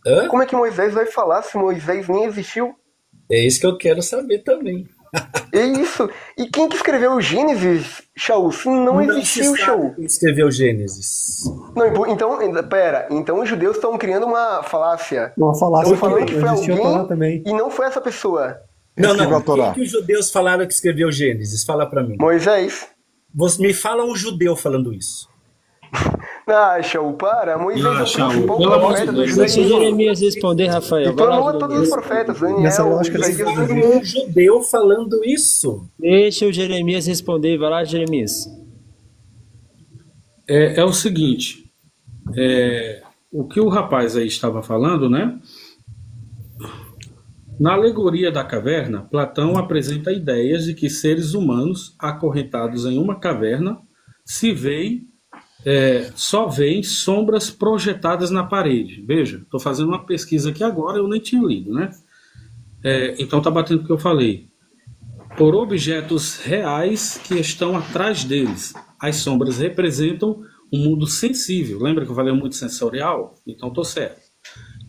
Hã? Como é que Moisés vai falar se Moisés nem existiu? É isso que eu quero saber também. É isso. E quem que escreveu o Gênesis, Shaul? Se não existiu, se Shaul. sabe quem escreveu Gênesis. Não, então, pera. Então os judeus estão criando uma falácia. Uma falácia Estão falando que foi existia a Torá alguém também. e não foi essa pessoa. Não, Escreveu não. a Torá. Quem que os judeus falaram que escreveu Gênesis? Fala para mim. Moisés. Você me fala um judeu falando isso. Ah, Shaul, para. Moisés é o Shaul, principal pelo amor de profeta do Deus. Deixa o judaísmo. Jeremias responder, Rafael. E Vai lá, tornou todos os Jeremias. profetas. Nessa Daniel, lógica, Isaías, Um judeu falando isso. Deixa o Jeremias responder. Vai lá, Jeremias. É o seguinte, o que o rapaz aí estava falando, né? Na alegoria da caverna, Platão apresenta ideias de que seres humanos acorrentados em uma caverna só veem sombras projetadas na parede. Veja, estou fazendo uma pesquisa aqui agora, eu nem tinha lido, né? Então está batendo com o que eu falei. Por objetos reais que estão atrás deles. As sombras representam um mundo sensível. Lembra que eu falei muito sensorial? Então estou certo.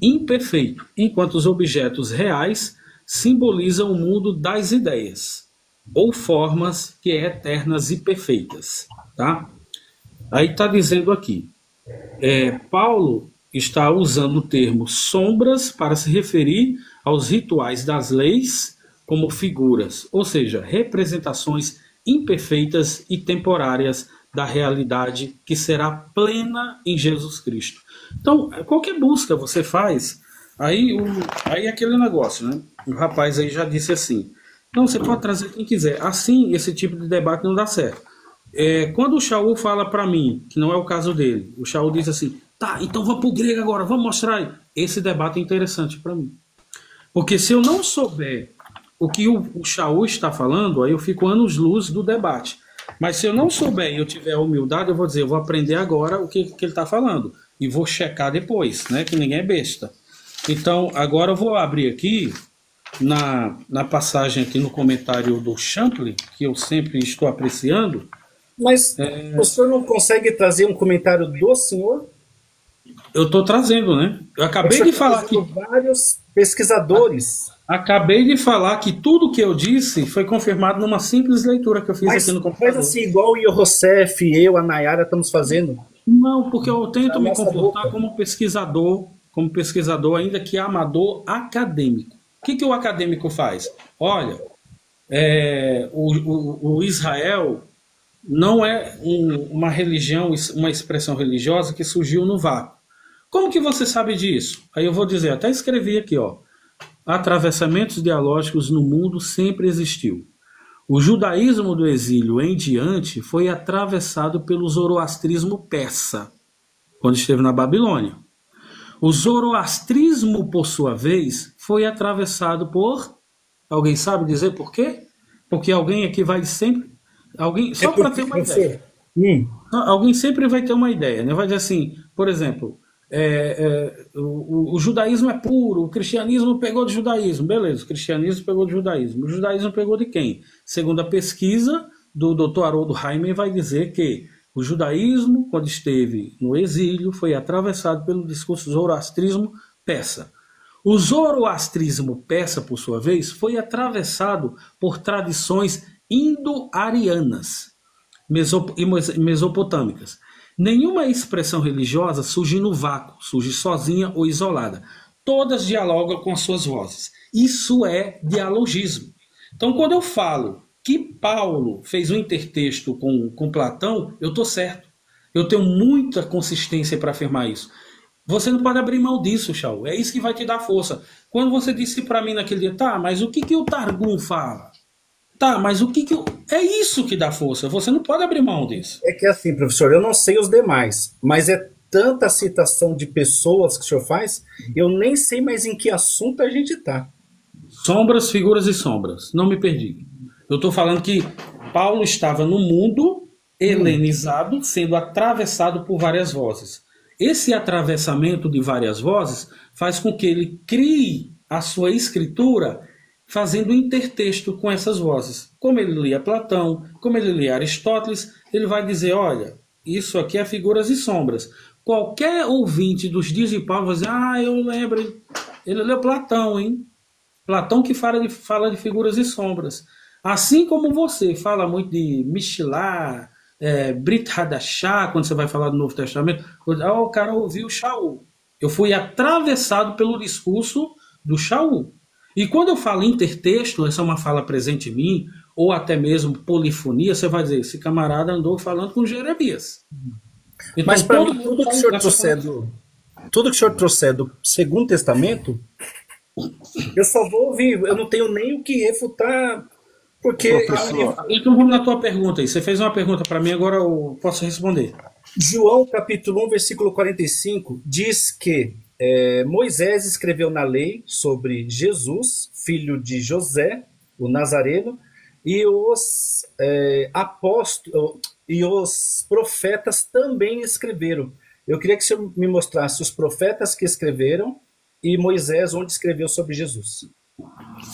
Imperfeito, enquanto os objetos reais simbolizam o mundo das ideias, ou formas que é eternas e perfeitas. Tá? Aí está dizendo aqui, Paulo está usando o termo sombras para se referir aos rituais das leis como figuras, ou seja, representações imperfeitas e temporárias da realidade que será plena em Jesus Cristo. Então, qualquer busca você faz, aí é aquele negócio, né? O rapaz aí já disse assim, não, você pode trazer quem quiser. Assim, esse tipo de debate não dá certo. Quando o Shaul fala para mim, que não é o caso dele, o Shaul diz assim, tá, então vamos para o grego agora, vamos mostrar aí. Esse debate é interessante para mim. Porque se eu não souber o que o Shaul está falando, aí eu fico anos-luz do debate. Mas se eu não souber e eu tiver a humildade, eu vou dizer, eu vou aprender agora o que ele está falando. E vou checar depois, né? Que ninguém é besta. Então, agora eu vou abrir aqui, na passagem aqui no comentário do Champlin, que eu sempre estou apreciando. Mas o senhor não consegue trazer um comentário do senhor? Eu estou trazendo, né? Eu acabei de falar que vários pesquisadores. Acabei de falar que tudo que eu disse foi confirmado numa simples leitura que eu fiz aqui no computador. Mas assim, igual o Iorosef, eu, a Nayara, estamos fazendo. Não, porque eu tento me Nossa comportar boca. como pesquisador, ainda que amador acadêmico. O que o acadêmico faz? Olha, o Israel não é uma religião, uma expressão religiosa que surgiu no vácuo. Como que você sabe disso? Aí eu vou dizer, até escrevi aqui, ó. Atravessamentos dialógicos no mundo sempre existiu. O judaísmo do exílio em diante foi atravessado pelo zoroastrismo persa, quando esteve na Babilônia. O zoroastrismo, por sua vez, foi atravessado por... Alguém sabe dizer por quê? Porque alguém aqui vai sempre... Só para ter uma ideia. Alguém sempre vai ter uma ideia, né? Vai dizer assim, por exemplo... o judaísmo é puro, o cristianismo pegou de judaísmo, beleza, o cristianismo pegou de judaísmo, o judaísmo pegou de quem? Segundo a pesquisa do Dr. Haroldo Heimann, vai dizer que o judaísmo, quando esteve no exílio, foi atravessado pelo discurso zoroastrismo persa. O zoroastrismo persa, por sua vez, foi atravessado por tradições indo-arianas e mesopotâmicas. Nenhuma expressão religiosa surge no vácuo, surge sozinha ou isolada. Todas dialogam com as suas vozes. Isso é dialogismo. Então, quando eu falo que Paulo fez um intertexto com Platão, eu estou certo. Eu tenho muita consistência para afirmar isso. Você não pode abrir mão disso, Shaul. É isso que vai te dar força. Quando você disse para mim naquele dia, tá, mas o que o Targum fala? Tá, mas o que É isso que dá força. Você não pode abrir mão disso. É que assim, professor, eu não sei os demais, mas é tanta citação de pessoas que o senhor faz, eu nem sei mais em que assunto a gente está. Sombras, figuras e sombras. Não me perdi. Eu estou falando que Paulo estava no mundo helenizado, sendo atravessado por várias vozes. Esse atravessamento de várias vozes faz com que ele crie a sua escritura fazendo intertexto com essas vozes. Como ele lia Platão, como ele lia Aristóteles, ele vai dizer, olha, isso aqui é figuras e sombras. Qualquer ouvinte dos dias de Paulo vai dizer, eu lembro, ele leu Platão, hein? Platão que fala de figuras e sombras. Assim como você fala muito de Mishlah, Brit Hadashah, quando você vai falar do Novo Testamento, o cara ouviu Shaul. Eu fui atravessado pelo discurso do Shaul. E quando eu falo intertexto, essa é uma fala presente em mim, ou até mesmo polifonia, você vai dizer, esse camarada andou falando com Jeremias. Então, mas para mim, tudo que o senhor trouxer do Segundo Testamento, eu só vou ouvir, eu não tenho nem o que refutar, porque... Então vamos na tua pergunta aí. Você fez uma pergunta para mim, agora eu posso responder. João capítulo 1, versículo 45, diz que Moisés escreveu na lei sobre Jesus, filho de José, o Nazareno, e os apóstolos e os profetas também escreveram. Eu queria que o senhor me mostrasse os profetas que escreveram e Moisés onde escreveu sobre Jesus.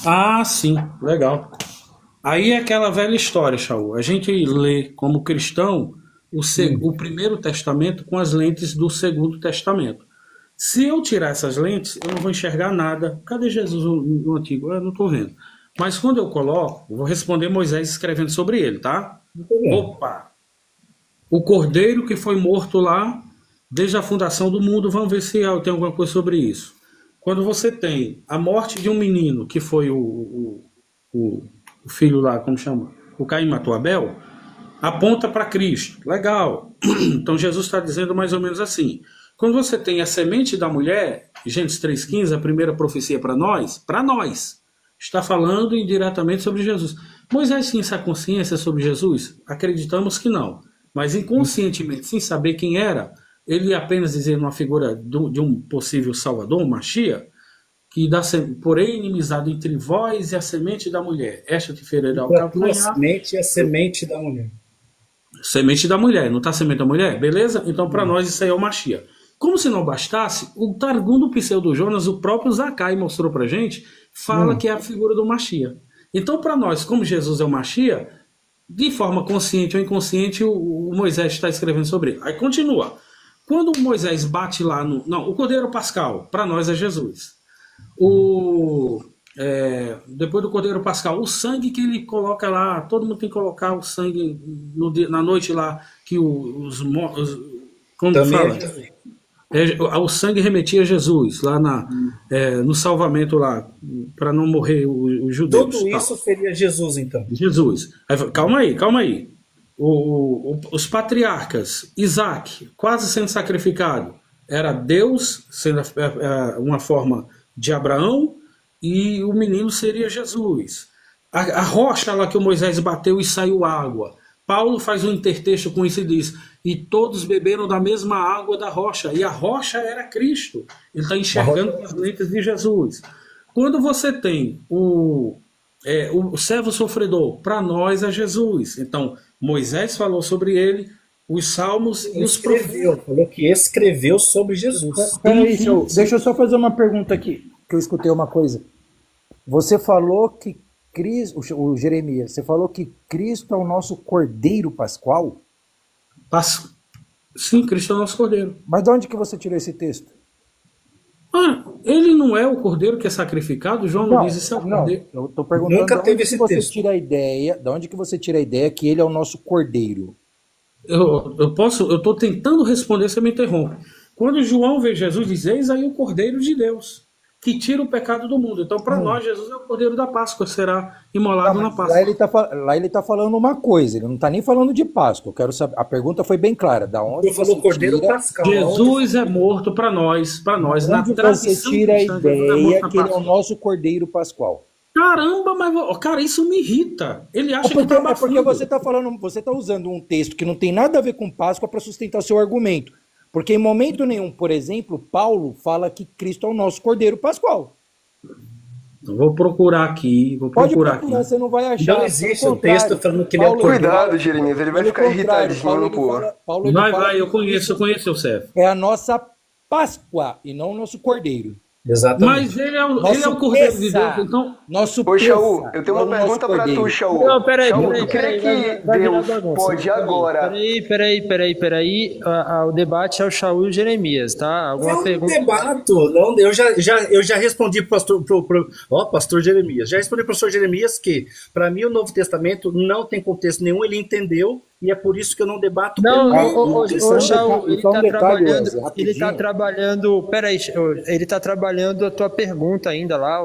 Ah, sim, legal. Aí é aquela velha história, Shaul. A gente lê como cristão o Primeiro Testamento com as lentes do Segundo Testamento. Se eu tirar essas lentes, eu não vou enxergar nada. Cadê Jesus no Antigo? Eu não estou vendo. Mas quando eu coloco, eu vou responder Moisés escrevendo sobre ele, tá? Opa! O cordeiro que foi morto lá, desde a fundação do mundo, vamos ver se tem alguma coisa sobre isso. Quando você tem a morte de um menino, que foi o filho lá, como chama? O Caim matou Abel, aponta para Cristo. Legal. Então Jesus está dizendo mais ou menos assim. Quando você tem a semente da mulher, Gênesis 3,15, a primeira profecia para nós, está falando indiretamente sobre Jesus. Moisés tinha essa consciência sobre Jesus? Acreditamos que não. Mas inconscientemente, sem saber quem era, ele ia apenas dizer uma figura de um possível salvador, um Mashiach, que dá porém inimizade entre vós e a semente da mulher. Esta te ferirá ao calcanhar. A semente é a semente da mulher. Semente da mulher, não está semente da mulher? Beleza? Então para nós isso aí é o Mashiach. Como se não bastasse, o Targum do Pseudo-Jonas, o próprio Zacai mostrou para a gente, fala que é a figura do Mashiach. Então para nós, como Jesus é o Mashiach, de forma consciente ou inconsciente, o Moisés está escrevendo sobre ele. Aí continua. Quando Moisés bate lá o Cordeiro Pascal, para nós é Jesus. Depois do Cordeiro Pascal, o sangue que ele coloca lá, todo mundo tem que colocar o sangue na noite lá, que como fala? O sangue remetia a Jesus, lá no salvamento lá, para não morrer os judeus. Tudo isso seria Jesus, então? Jesus. Aí, calma aí. Os patriarcas, Isaac, quase sendo sacrificado, era Deus, sendo uma forma de Abraão, e o menino seria Jesus. A rocha lá que o Moisés bateu e saiu água. Paulo faz um intertexto com isso e diz, e todos beberam da mesma água da rocha, e a rocha era Cristo. Ele está enxergando com as lentes de Jesus. Quando você tem o servo sofredor, para nós é Jesus. Então, Moisés falou sobre ele, os salmos e os profetas. Falou que escreveu sobre Jesus. Peraí, deixa eu só fazer uma pergunta aqui, que eu escutei uma coisa. Você falou que o Jeremias, você falou que Cristo é o nosso Cordeiro Pascual? Sim, Cristo é o nosso Cordeiro. Mas de onde que você tirou esse texto? Ele não é o cordeiro que é sacrificado? João não Não, diz isso é o não. cordeiro. Eu estou perguntando Nunca de teve onde que esse você texto. tira a ideia, de onde que você tira a ideia que ele é o nosso cordeiro? Eu estou tentando responder, você me interrompe. Quando João vê Jesus, diz: eis aí o Cordeiro de Deus, que tira o pecado do mundo. Então, para nós, Jesus é o Cordeiro da Páscoa, será imolado na Lá Páscoa. ele tá falando uma coisa, ele não está nem falando de Páscoa. Eu quero saber, a pergunta foi bem clara, da onde Ele falou você Cordeiro tira, Pascal. Jesus é morto para nós, na onde você tradição tira a cristã, Jesus é morto ideia na que ele é o Páscoa. nosso Cordeiro Pascual? Caramba, mas cara, isso me irrita. Ele acha que está É porque abafando. você está falando, você está usando um texto que não tem nada a ver com Páscoa para sustentar seu argumento. Porque em momento nenhum, por exemplo, Paulo fala que Cristo é o nosso Cordeiro Pascual. Vou procurar aqui, Pode procurar, você não vai achar. Não existe Pelo o texto contrário, falando que ele é o Paulo- Cordeiro. Cuidado, Jeremias, ele vai pelo ficar contrário, irritadinho, pô. Paulo ele Vai, fala eu que conheço o Cef. é a nossa Páscoa e não o nosso Cordeiro. Exatamente. Mas ele é o Cordeiro de Deus, então. Nosso Ô, Shaul, Pessa, eu tenho não uma o nosso pergunta pra tu, Cordeiro. Shaul. Não, peraí, Shaul, peraí, tu crê peraí, que vai virar Deus bagunça. pode agora... Peraí. O debate é o Shaul e o Jeremias, tá? Alguma Eu não pergunta? debato, não, eu já respondi pro pastor Jeremias. Já respondi pro pastor Jeremias que, para mim, o Novo Testamento não tem contexto nenhum, ele entendeu, e é por isso que eu não debato Não, com o ele. Shaul, ele só um tá detalhe, trabalhando, Wesley, rapidinho. peraí, ele tá trabalhando a tua pergunta ainda lá,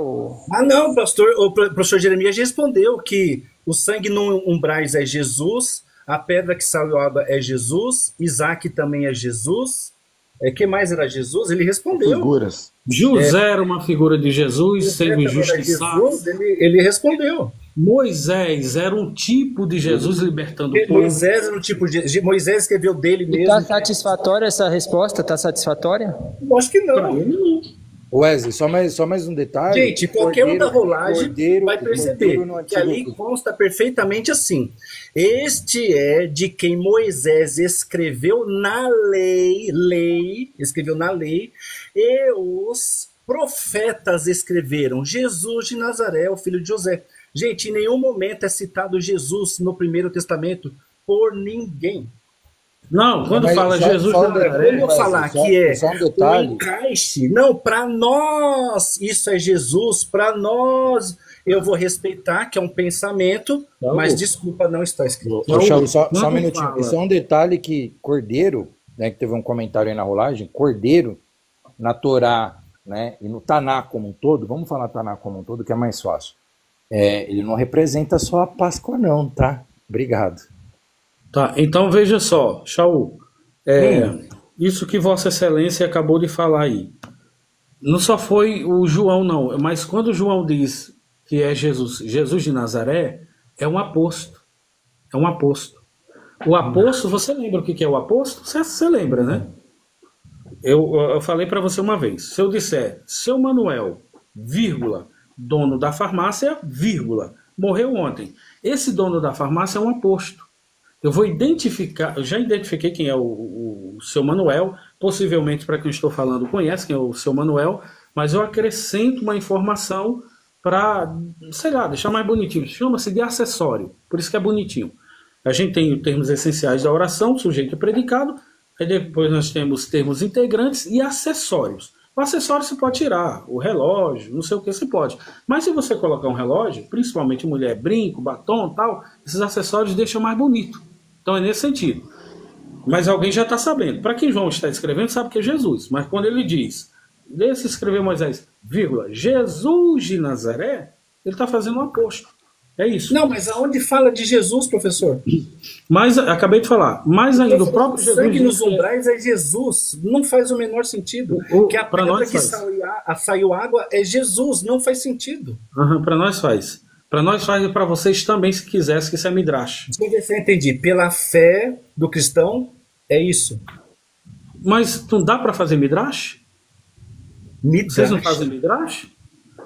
Ah, não, o professor Jeremias respondeu que o sangue no umbrais é Jesus, a pedra que saiu água é Jesus, Isaac também é Jesus. Que mais era Jesus? Ele respondeu. Figuras. José era uma figura de Jesus, sendo injustiçado. Jesus, ele respondeu. Moisés era um tipo de Jesus libertando o povo. Moisés era um tipo de. Moisés escreveu dele E mesmo. tá satisfatória essa resposta? Tá satisfatória? Eu acho que não. Wesley, só mais um detalhe. Gente, qualquer um da rolagem Cordeiro- vai perceber Cordeiro no que ali Antigo- consta perfeitamente assim: este é de quem Moisés escreveu na lei, e os profetas escreveram: Jesus de Nazaré, o filho de José. Gente, em nenhum momento é citado Jesus no Primeiro Testamento por ninguém. Não, quando Mas fala só- Jesus só de um Nazaré, detalhe, Eu vou falar só- que é só um o detalhe. encaixe. Não, para nós isso é Jesus, para nós eu vou respeitar que é um pensamento, Não. mas desculpa, não está escrito. Ô, Shaul, só Não um minutinho. fala. Esse é um detalhe que Cordeiro, né, que teve um comentário aí na rolagem, Cordeiro, na Torá, né, e no Taná como um todo, vamos falar Taná como um todo, que é mais fácil. Ele não representa só a Páscoa não, tá? Obrigado. Tá, então veja só, Shaul, isso que Vossa Excelência acabou de falar aí, não só foi o João, não, mas quando o João diz que é Jesus de Nazaré, é um aposto. É um aposto. O aposto, você lembra o que é o aposto? Você lembra, né? Eu falei para você uma vez, se eu disser, seu Manuel, vírgula, dono da farmácia, vírgula, morreu ontem. Esse dono da farmácia é um aposto. Eu vou identificar, eu já identifiquei quem é o seu Manuel, possivelmente para quem eu estou falando conhece quem é o seu Manuel, mas eu acrescento uma informação para, sei lá, deixar mais bonitinho. Chama-se de acessório, por isso que é bonitinho. A gente tem os termos essenciais da oração, sujeito e predicado, aí depois nós temos termos integrantes e acessórios. O acessório você pode tirar, o relógio, não sei o que você pode. Mas se você colocar um relógio, principalmente mulher, brinco, batom tal, esses acessórios deixam mais bonito. Então é nesse sentido. Mas alguém já está sabendo. Para quem João está escrevendo, sabe que é Jesus. Mas quando ele diz, desse escrever Moisés, vírgula, Jesus de Nazaré, ele está fazendo um aposto. É isso. Não, mas aonde fala de Jesus, professor? Mas, acabei de falar, mais ainda, o próprio O Jesus sangue nos diz que umbrais é Jesus. Não faz o menor sentido. Que a pra pedra nós que faz. saiu água é Jesus. Não faz sentido. para nós faz. Para nós faz e para vocês também, se quisesse, que isso é midrash. Deixa eu ver se eu entendi. Pela fé do cristão, é isso. Mas não dá para fazer midrash? Vocês não Midrash. fazem midrash?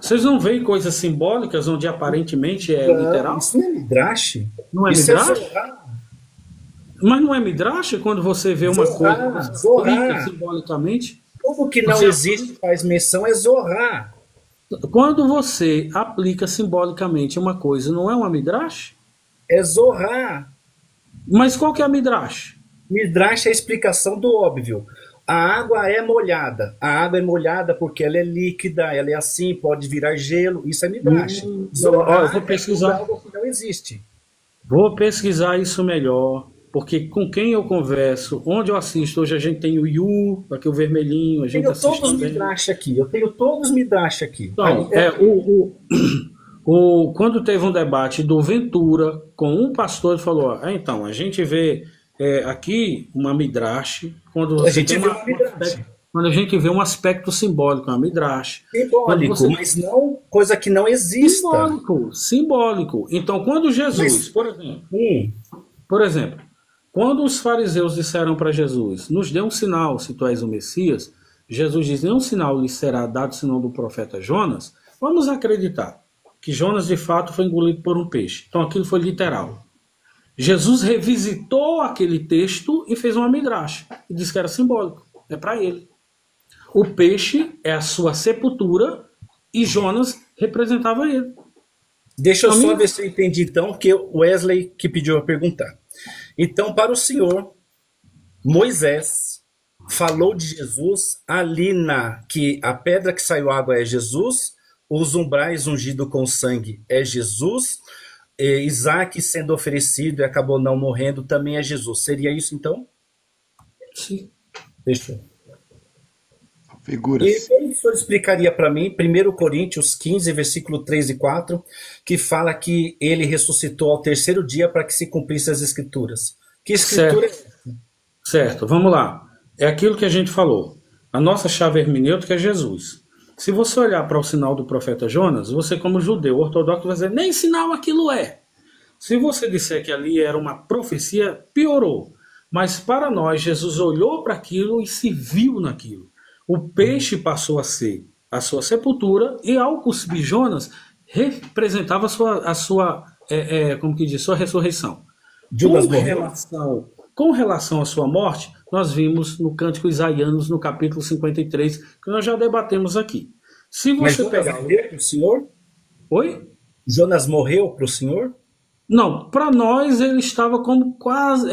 Vocês não veem coisas simbólicas onde aparentemente é literal? Isso não é midrash. Não é Isso midrash? Zorá. Mas não é midrash quando você vê uma Zorá, coisa que Zorá. explica simbolicamente? Tudo que não Você- existe faz menção é Zorá. Quando você aplica simbolicamente uma coisa, não é uma midrash? É Zorá. Mas qual que é a midrash? Midrash é a explicação do óbvio. a água é molhada. A água é molhada porque ela é líquida, ela é assim, pode virar gelo. Isso é midrash. Eu vou pesquisar. Algo que não existe. Vou pesquisar isso melhor, porque com quem eu converso, onde eu assisto, hoje a gente tem o Yu, aqui o vermelhinho, a gente Tenho assiste todos os também. midrash aqui. Eu tenho todos os midrash aqui. Então, quando teve um debate do Ventura com um pastor, ele falou, então, a gente vê aqui uma midrash, quando A gente vê uma midrash. quando a gente vê um aspecto simbólico, uma midrash. Simbólico, mas não coisa que não exista. Simbólico. Então, quando Jesus, por exemplo, quando os fariseus disseram para Jesus, nos dê um sinal se tu és o Messias, Jesus diz, nenhum sinal lhe será dado senão do profeta Jonas, vamos acreditar que Jonas de fato foi engolido por um peixe. Então aquilo foi literal. Jesus revisitou aquele texto e fez uma midrash, e disse que era simbólico, é para ele. O peixe é a sua sepultura e Jonas representava ele. Deixa eu só ver se eu entendi então, porque o Wesley que pediu a perguntar. Então, para o senhor, Moisés falou de Jesus ali que a pedra que saiu água é Jesus, os umbrais ungidos com sangue é Jesus, Isaac sendo oferecido e acabou não morrendo também é Jesus. Seria isso então? Sim. Fechou. Figuras. E como o senhor explicaria para mim, 1 Coríntios 15, versículo 3 e 4, que fala que ele ressuscitou ao terceiro dia para que se cumprissem as escrituras. Que escritura é essa? Certo, vamos lá. É aquilo que a gente falou. A nossa chave hermenêutica é Jesus. Se você olhar para o sinal do profeta Jonas, você como judeu ortodoxo vai dizer, nem sinal aquilo é. Se você disser que ali era uma profecia, piorou. Mas para nós, Jesus olhou para aquilo e se viu naquilo. O peixe passou a ser a sua sepultura e ao cuspir Jonas, representava a sua como que diz, sua ressurreição. Com relação à sua morte, nós vimos no Cântico Isaianos, no capítulo 53, que nós já debatemos aqui. Se você pegar... morreu para o senhor? Oi? Jonas morreu para o senhor? Não, para nós ele estava como quase...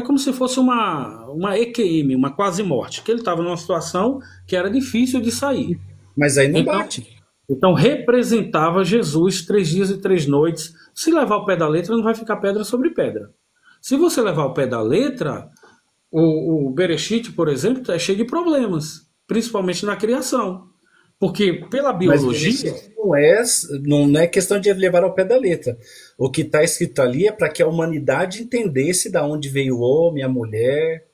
como se fosse uma EQM, uma quase morte, que ele estava numa situação que era difícil de sair. Mas aí não bate. Então representava Jesus 3 dias e 3 noites. Se levar o pé da letra, não vai ficar pedra sobre pedra. Se você levar o pé da letra, o Bereshit, por exemplo, é cheio de problemas, principalmente na criação. Porque pela biologia... Mas não é questão de levar ao pé da letra. O que está escrito ali é para que a humanidade entendesse de onde veio o homem, a mulher...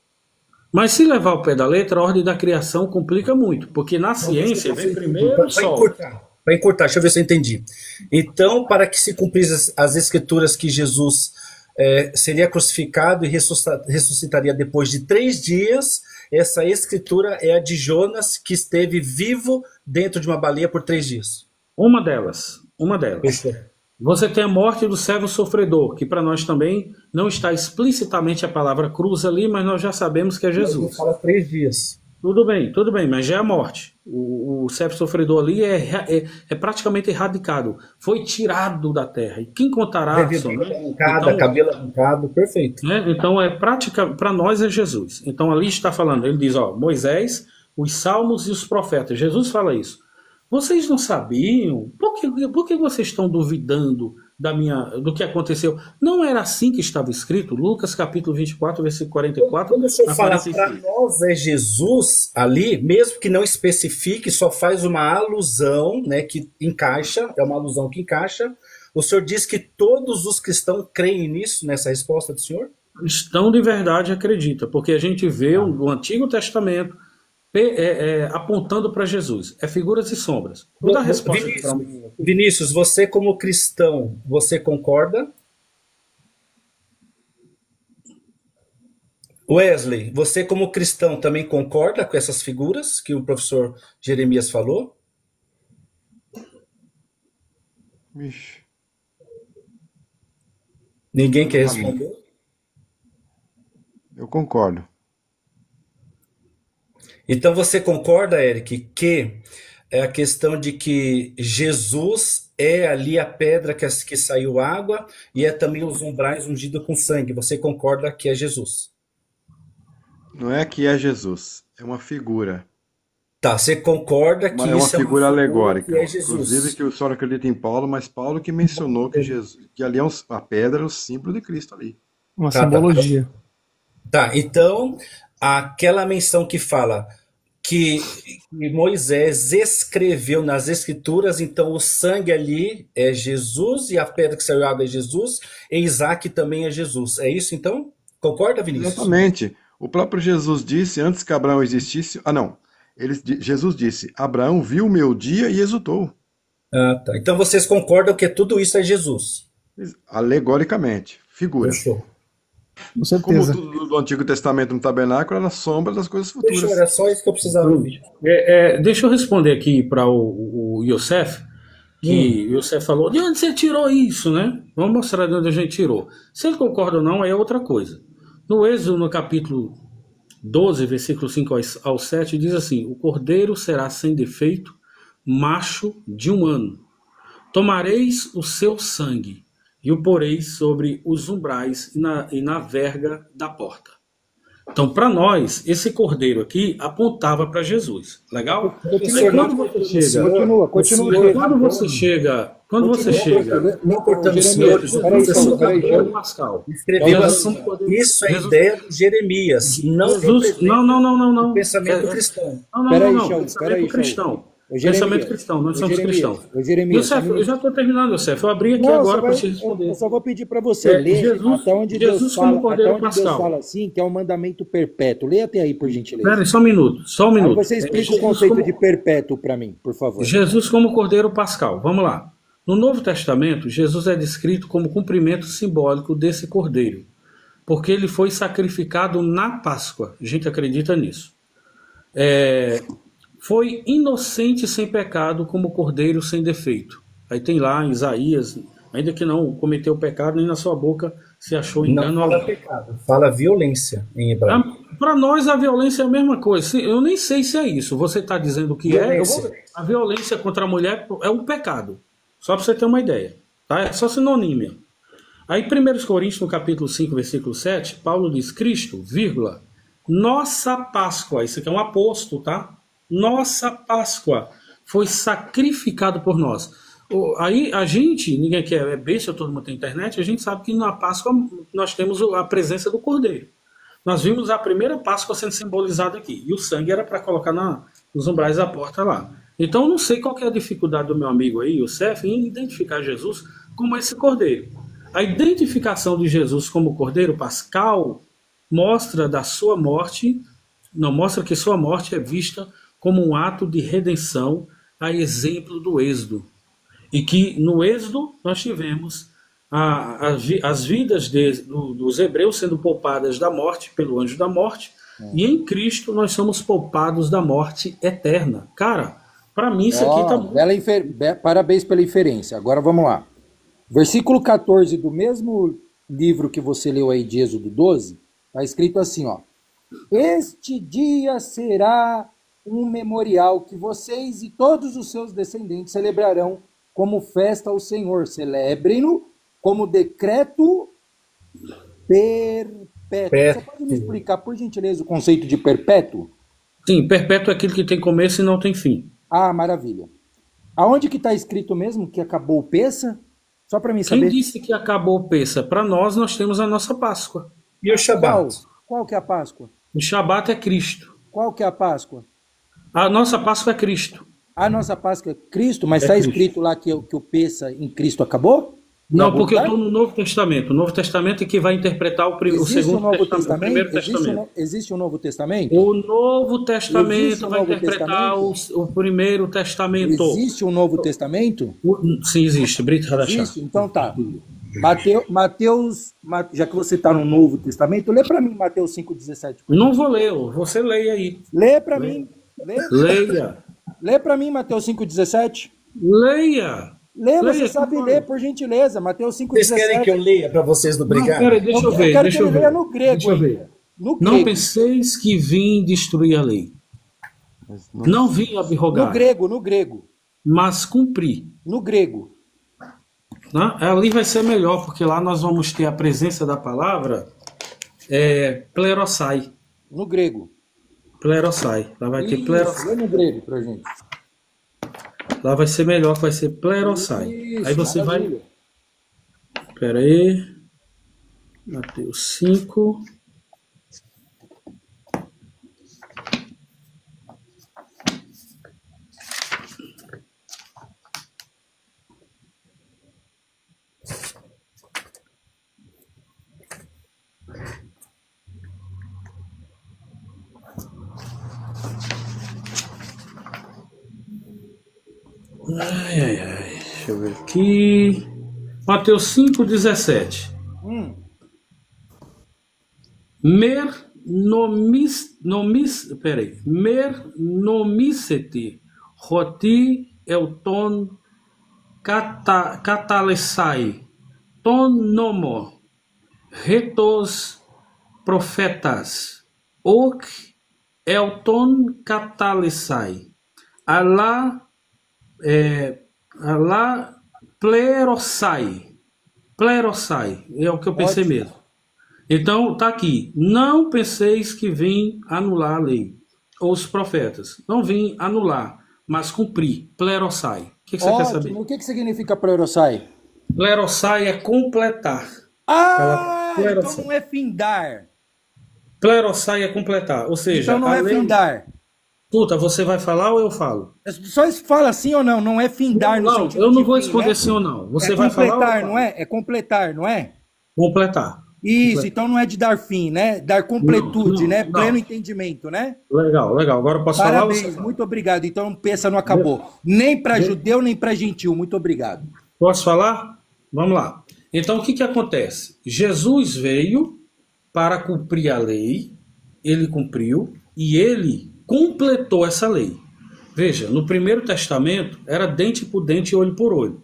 Mas se levar ao pé da letra, a ordem da criação complica muito, porque na ciência vem primeiro o sol. Para encurtar, deixa eu ver se eu entendi. Então, para que se cumprissem as escrituras que Jesus seria crucificado e ressuscitaria depois de 3 dias, essa escritura é a de Jonas, que esteve vivo dentro de uma baleia por 3 dias. Uma delas. Isso. Você tem a morte do servo sofredor, que para nós também não está explicitamente a palavra cruz ali, mas nós já sabemos que é Jesus. Fala 3 dias. Tudo bem, mas já é a morte. O servo sofredor ali é praticamente erradicado. Foi tirado da terra. E quem contará... Cabelo arrancado, perfeito. Então, para nós é Jesus. Então, ali está falando, ele diz, Moisés, os salmos e os profetas. Jesus fala isso. Vocês não sabiam? Por que vocês estão duvidando do que aconteceu? Não era assim que estava escrito? Lucas capítulo 24, versículo 44. Quando o senhor fala para nós é Jesus ali, mesmo que não especifique, só faz uma alusão, né, que encaixa, é uma alusão que encaixa. O senhor diz que todos os cristãos creem nisso, nessa resposta do senhor? Cristão de verdade acredita, porque a gente vê o Antigo Testamento apontando para Jesus. É figuras e sombras. Vou dar resposta. Vinícius, você como cristão, você concorda? Wesley, você como cristão também concorda com essas figuras que o professor Jeremias falou? Vixe. Ninguém quer responder? Eu concordo. Então você concorda, Eric, que é a questão de que Jesus é ali a pedra que saiu água e é também os umbrais ungidos com sangue. Você concorda que é Jesus? Não é que é Jesus. É uma figura. Tá, você concorda que É uma isso é uma figura alegórica. que é Inclusive Jesus? que o senhor acredita em Paulo, mas Paulo que mencionou que Jesus, que ali é a pedra, é o símbolo de Cristo ali. Uma Tá, tá. simbologia. Tá, então, aquela menção que fala que Moisés escreveu nas Escrituras, então o sangue ali é Jesus e a pedra que saiu água é Jesus, e Isaac também é Jesus. É isso então? Concorda, Vinícius? Exatamente. O próprio Jesus disse, antes que Abraão existisse. Ah, não. Jesus disse: Abraão viu o meu dia e exultou. Ah, tá. Então vocês concordam que tudo isso é Jesus? Alegoricamente. Figura. Fechou. Com Como certeza. tudo do Antigo Testamento no tabernáculo era sombra das coisas Fechou, futuras. era só isso que eu precisava ouvir. Deixa eu responder aqui para o Yosef, que o Yosef falou, de onde você tirou isso, né? Vamos mostrar de onde a gente tirou. Se ele concorda ou não, aí é outra coisa. No Êxodo, no capítulo 12, versículo 5 ao 7, diz assim: o cordeiro será sem defeito, macho de 1 ano. Tomareis o seu sangue e o poreis sobre os umbrais e na verga da porta. Então, para nós, esse cordeiro aqui apontava para Jesus. Legal? Continua, Quando você chega, quando você chega, Não cortando os Jeremias, senhores, peraí, professor. Shaul. Pascal. Escreveu Jesus assim, como cordeiro. isso é Jesus- ideia de Jeremias, não Jesus, não. do pensamento cristão. Não. Peraí, Pensamento Shaul. cristão. Ô, Jeremias, Pensamento cristão, nós ô, somos Jeremias, cristãos. ô, Jeremias, Yosef, só um eu já estou terminando, Yosef. Eu abri aqui Não, agora para só te vai- responder. eu só vou pedir para você ler Jesus- até onde Jesus Deus como fala, cordeiro até onde Deus pascal. fala assim, que é um mandamento perpétuo. Leia até aí, por gentileza. Espera aí, só um minuto. Aí você explica o Jesus conceito como- de perpétuo para mim, por favor. Jesus como cordeiro pascal. Vamos lá. No Novo Testamento, Jesus é descrito como cumprimento simbólico desse cordeiro, porque ele foi sacrificado na Páscoa. A gente acredita nisso. Foi inocente sem pecado como cordeiro sem defeito. Aí tem lá em Isaías, ainda que não cometeu pecado, nem na sua boca se achou Não engano fala algum. pecado, fala violência em hebraico. Para nós, a violência é a mesma coisa. Eu nem sei se é isso. Você está dizendo que Violência. a violência contra a mulher é um pecado. Só para você ter uma ideia. Tá? É só sinônimo. Aí, 1 Coríntios, no capítulo 5, versículo 7, Paulo diz: Cristo, vírgula, nossa Páscoa, isso aqui é um aposto, tá? Nossa Páscoa foi sacrificado por nós. Aí a gente, ninguém que é besta, todo mundo tem internet, a gente sabe que na Páscoa nós temos a presença do Cordeiro. Nós vimos a primeira Páscoa sendo simbolizada aqui, e o sangue era para colocar nos umbrais da porta lá. Então eu não sei qual que é a dificuldade do meu amigo aí, o Cef, em identificar Jesus como esse Cordeiro. A identificação de Jesus como Cordeiro pascal mostra que sua morte é vista como um ato de redenção, a exemplo do Êxodo. E que no Êxodo nós tivemos as vidas dos hebreus sendo poupadas da morte pelo anjo da morte, e em Cristo nós somos poupados da morte eterna. Cara, para mim isso aqui tá muito... Parabéns pela inferência. Agora vamos lá. Versículo 14 do mesmo livro que você leu aí de Êxodo 12, está escrito assim, ó. Este dia será um memorial que vocês e todos os seus descendentes celebrarão como festa ao Senhor. Celebrem-no como decreto perpétuo. Você pode me explicar, por gentileza, o conceito de perpétuo? Sim, perpétuo é aquilo que tem começo e não tem fim. Ah, maravilha. Aonde que está escrito mesmo que acabou o Pessa? Só para mim saber. Quem disse que acabou o Pessa? Para nós temos a nossa Páscoa. E o Shabat? Qual que é a Páscoa? O Shabat é Cristo. Qual que é a Páscoa? A nossa Páscoa é Cristo. A nossa Páscoa é Cristo, mas está escrito lá que o Pessa em Cristo acabou? Não, porque eu estou no Novo Testamento. O Novo Testamento é que vai interpretar o Segundo Testamento, o Primeiro Testamento. Existe um Novo Testamento? O Novo Testamento vai interpretar o Primeiro Testamento. Existe um Novo Testamento? Sim, existe. Brito Radachá. Existe? Então tá. Mateus, já que você está no Novo Testamento, lê para mim Mateus 5,17. Não vou ler, você leia aí. Lê para mim. Leia. Lê para mim Mateus 5,17. Leia. Lê, você sabe ler, por gentileza. Mateus 5,17. Vocês querem que eu leia para vocês não brigarem? Peraí, deixa eu ver. Eu quero Deixa que eu ele leia ver. no grego. Deixa eu ver. No Não grego. penseis que vim destruir a lei. Não vim abrogar, No grego. mas cumprir. No grego. Né? Ali vai ser melhor, porque lá nós vamos ter a presença da palavra plerosai. No grego. Plerosai. Lá vai ter plerosai. Lê no grego pra gente. Lá vai ser melhor, que vai ser plerosai. Isso, Aí você vai. maravilha. Espera aí. Mateus 5. Ai, ai, ai. Deixa eu ver aqui. Mateus 5,17. Mer nomicete, roti euton catalesai, ton nomo, retos profetas, ok euton catalesai, alá plerosai, é o que eu pensei Ótimo. mesmo. Então, tá aqui. Não penseis que vim anular a lei ou os profetas. Não vim anular, mas cumprir. Plerosai. O que você quer saber? Ótimo. O que significa plerosai? Plerosai é completar. Ah, então Plerosai. não é findar. Plerosai é completar. Ou seja, Então não a é lei... findar. Puta, você vai falar ou eu falo? Só fala sim ou não, não é findar no Não, sentido eu não de vou fim, responder né? sim ou não. Você É vai falar ou eu completar, falo? não é? É completar, não é? Completar. Isso, então não é de dar fim, né? Dar completude, Não, né? não. Pleno entendimento, né? Legal, legal. Agora eu posso falar ou você Parabéns, fala? muito obrigado. Então pensa, não acabou. Nem para judeu, nem para gentil. Muito obrigado. Posso falar? Vamos lá. Então, o que acontece? Jesus veio para cumprir a lei, ele cumpriu, e ele completou essa lei. Veja, no Primeiro Testamento, era dente por dente e olho por olho.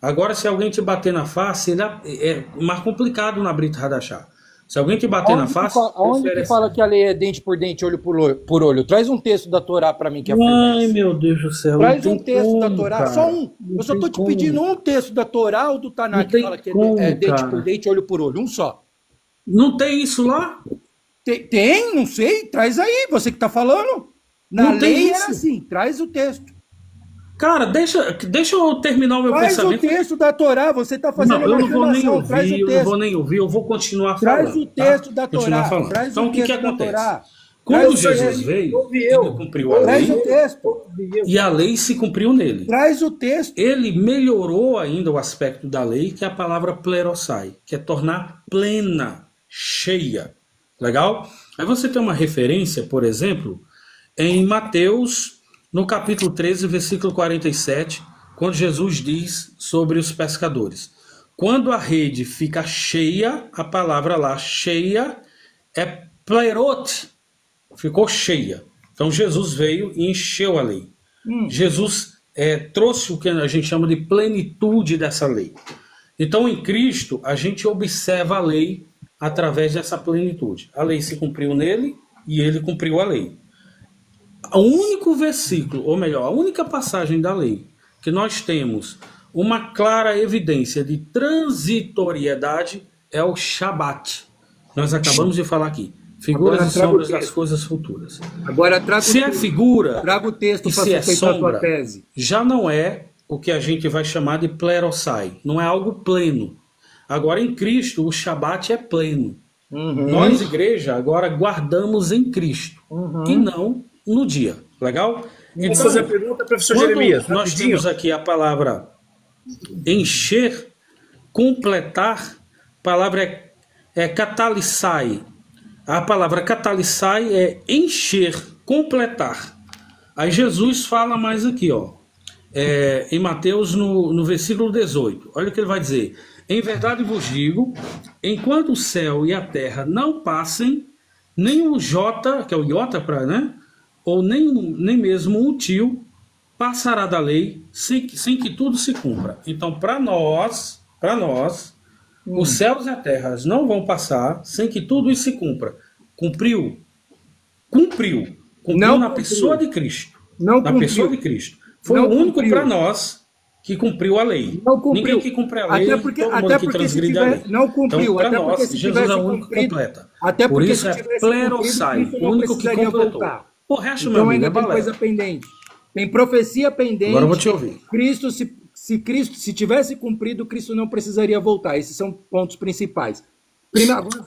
Agora, se alguém te bater na face, é mais complicado na Brit Hadashah. Se alguém te bater na face... Aonde que fala que a lei é dente por dente, olho por olho? Traz um texto da Torá para mim que afirma Ai, isso. meu Deus do céu. Traz não um tem texto como, da Torá, cara. só um. Não Eu só tem tô te como. pedindo um texto da Torá ou do Taná Não que tem fala que como, é dente cara. por dente, olho por olho. Um só. Não tem isso lá? Tem, não sei. Traz aí, você que tá falando. Na Não tem lei isso. era assim, traz o texto. Cara, deixa eu terminar o meu Traz o pensamento. texto da Torá, você tá fazendo Não, eu uma não vou nem afirmação. Traz ouvir, o eu não texto. vou nem ouvir, eu vou continuar falando. Traz o texto da Continuar Torá. falando. Traz Então, o o que texto da acontece? Torá. Quando Traz o Jesus texto. veio, ele cumpriu a Traz lei o texto. e a lei se cumpriu nele. Traz o texto. Ele melhorou ainda o aspecto da lei, que é a palavra plerosai, que é tornar plena, cheia. Legal? Aí você tem uma referência, por exemplo, em Mateus, no capítulo 13, versículo 47, quando Jesus diz sobre os pescadores. Quando a rede fica cheia, a palavra lá, cheia, é plerot, ficou cheia. Então Jesus veio e encheu a lei. Jesus trouxe o que a gente chama de plenitude dessa lei. Então em Cristo a gente observa a lei através dessa plenitude. A lei se cumpriu nele e ele cumpriu a lei. O único versículo, ou melhor, a única passagem da lei que nós temos uma clara evidência de transitoriedade é o Shabat. Nós acabamos de falar aqui. Figuras Agora e traga o sombras das texto. coisas futuras. Agora traga Se é figura Traga o texto e para se é sustentar a sombra, tua tese. já não é o que a gente vai chamar de plerosai. Não é algo pleno. Agora, em Cristo, o Shabat é pleno. Nós, igreja, agora guardamos em Cristo e não no dia. Legal? Vou fazer a pergunta, professor quando Jeremias. nós rapidinho. temos aqui a palavra encher, completar, a palavra é catalissai. A palavra catalissai é encher, completar. Aí Jesus fala mais aqui, ó, em Mateus, no versículo 18. Olha o que ele vai dizer. Em verdade vos digo, enquanto o céu e a terra não passem, nem o Jota, que é o Iota, né? Ou nem mesmo um tio passará da lei sem que tudo se cumpra. Então, para nós, os céus e a terra não vão passar sem que tudo isso se cumpra. Cumpriu Não na cumpriu. pessoa de Cristo. Não Na cumpriu. pessoa de Cristo. Foi Não o único cumpriu. para nós que cumpriu a lei. Não cumpriu. Ninguém que cumpre a lei, Até porque- todo mundo até que porque se transgride a lei. tiver- não cumpriu, Então, para até porque nós, se Jesus tivesse é o único que cumprido- completa. até Por porque isso se é tivesse plerosai, cumprido, o único que precisaria completou. voltar. O resto, meu Então amigo, ainda é tem balela. coisa pendente. Tem profecia pendente. Agora eu vou te ouvir. Cristo, se Cristo se tivesse cumprido, Cristo não precisaria voltar. Esses são pontos principais. Agora,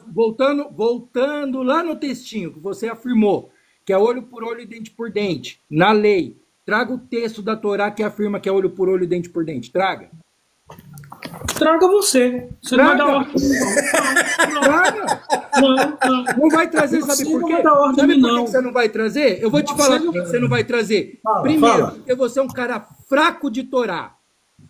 voltando lá no textinho que você afirmou, que é olho por olho e dente por dente, na lei. Traga o texto da Torá que afirma que é olho por olho e dente por dente. Traga. Traga você. Você Traga. não vai dar ordem, não. Traga. Não vai trazer, sabe por quê? Não vai dar ordem, Sabe por que não. você não vai trazer? Eu vou te falar por que você não vai trazer. Primeiro, porque você é um cara fraco de Torá.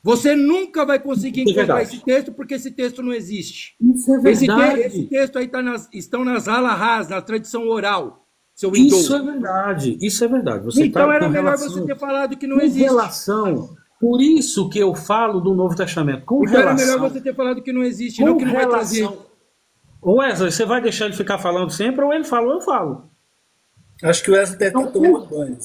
Você nunca vai conseguir encontrar esse texto porque esse texto não existe. Isso é verdade. Esse texto aí estão nas halahás, na tradição oral. Seu Isso idoso. é verdade. Isso é verdade. Você Então tá era com melhor relação- você ter falado que não com existe. relação. Por isso que eu falo do Novo Testamento. Com Então era relação. melhor você ter falado que não existe, não que não vai trazer. Wesley, você vai deixar ele ficar falando sempre ou ele fala ou eu falo? Acho que o Wesley deve estar tomando banho.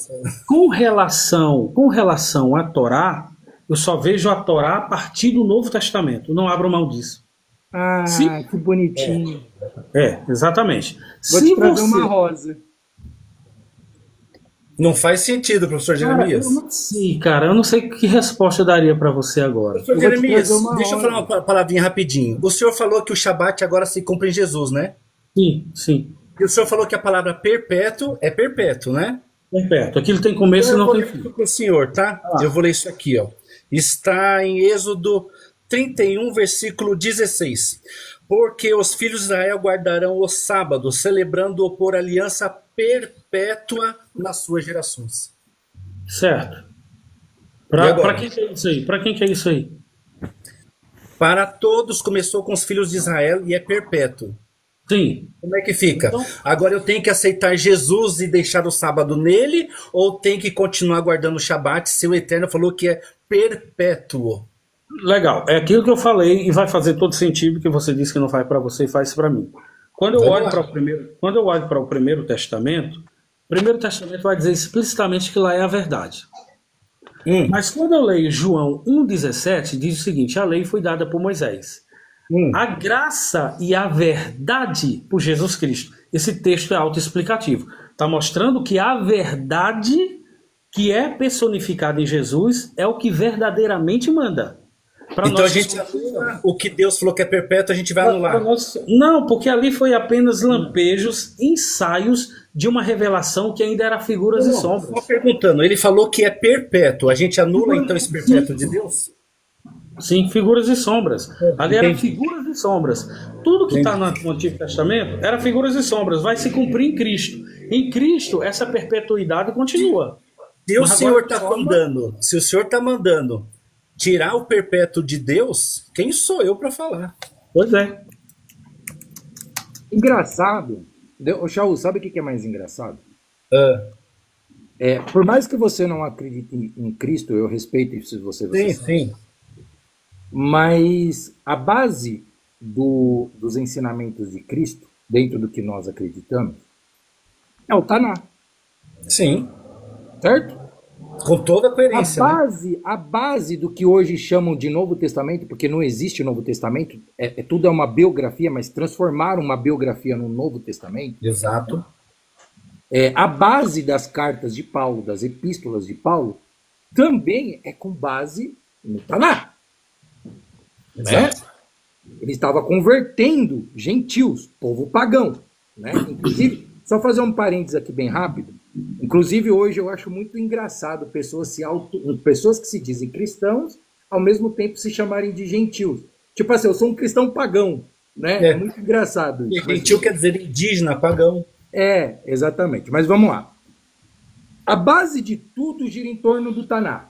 Com relação à Torá, eu só vejo a Torá a partir do Novo Testamento. Não abro mão disso. Ah, Sim. que bonitinho. Exatamente. Vou te trazer uma rosa. Não faz sentido, professor Cara, Jeremias. eu não sei, cara. Eu não sei que resposta eu daria para você agora. Professor vou te Jeremias, trazer uma deixa eu falar uma palavrinha rapidinho. O senhor falou que o Shabat agora se cumpre em Jesus, né? Sim, sim. E o senhor falou que a palavra perpétuo é perpétuo, né? Perpétuo. Aquilo tem começo e Eu não vou tem ler fim. para o senhor, tá? Eu vou ler isso aqui, ó. Está em Êxodo 31, versículo 16. Porque os filhos de Israel guardarão o sábado, celebrando-o por aliança perpétua nas suas gerações. Certo. E agora? Para quem que é isso aí? Para quem que é isso aí? Para todos começou com os filhos de Israel e é perpétuo. Sim. Como é que fica? Então- Agora eu tenho que aceitar Jesus e deixar o sábado nele, ou tenho que continuar guardando o Shabat se o Eterno falou que é perpétuo? Legal. É aquilo que eu falei e vai fazer todo sentido que você disse que não faz para você e faz para mim. Quando eu Vamos olho lá. para o Primeiro Testamento vai dizer explicitamente que lá é a verdade. Mas quando eu leio João 1,17, diz o seguinte: a lei foi dada por Moisés. A graça e a verdade por Jesus Cristo. Esse texto é autoexplicativo. Está mostrando que a verdade que é personificada em Jesus é o que verdadeiramente manda. Pra Então a nós- gente anula o que Deus falou que é perpétuo, a gente vai anular. Não, porque ali foi apenas lampejos, ensaios de uma revelação que ainda era figuras e sombras. Só perguntando, ele falou que é perpétuo, a gente anula então esse perpétuo de Deus? Sim, figuras e sombras. Ali eram figuras e sombras. Tudo que está no Antigo Testamento era figuras e sombras. Vai se cumprir em Cristo. Em Cristo, essa perpetuidade continua. Se o Mas senhor agora, está mandando, se o senhor está mandando tirar o perpétuo de Deus, quem sou eu para falar? Pois é. Engraçado. Ô, Shaul, sabe o que é mais engraçado? Ah, Por mais que você não acredite em Cristo, eu respeito isso se você sim, sabe. sim. Mas a base dos ensinamentos de Cristo, dentro do que nós acreditamos, é o Taná, Sim, certo? com toda a coerência. né? A base do que hoje chamam de Novo Testamento, porque não existe Novo Testamento, tudo é uma biografia, mas transformaram uma biografia no Novo Testamento. Exato. A base das cartas de Paulo, das epístolas de Paulo, também é com base no Taná. Né? Ele estava convertendo gentios, povo pagão. Né? Inclusive, só fazer um parênteses aqui bem rápido. Inclusive, hoje eu acho muito engraçado pessoas que se dizem cristãos, ao mesmo tempo se chamarem de gentios. Tipo assim, eu sou um cristão pagão. Né? É muito engraçado isso. Gentil quer dizer indígena, pagão. Exatamente. Mas vamos lá. A base de tudo gira em torno do Taná.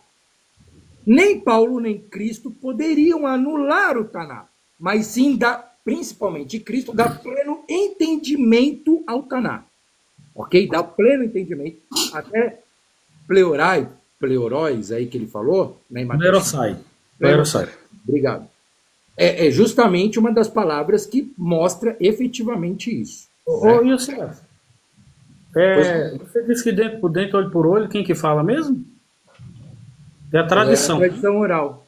Nem Paulo nem Cristo poderiam anular o Taná, mas sim principalmente Cristo, dar pleno entendimento ao Taná. Ok? Dar pleno entendimento. Até pleuróis aí que ele falou. Né, Pleurosai. Obrigado. É justamente uma das palavras que mostra efetivamente isso. Ô, Youssef, você disse que dentro por dentro, olho por olho, quem que fala mesmo? É a tradição. É a tradição oral.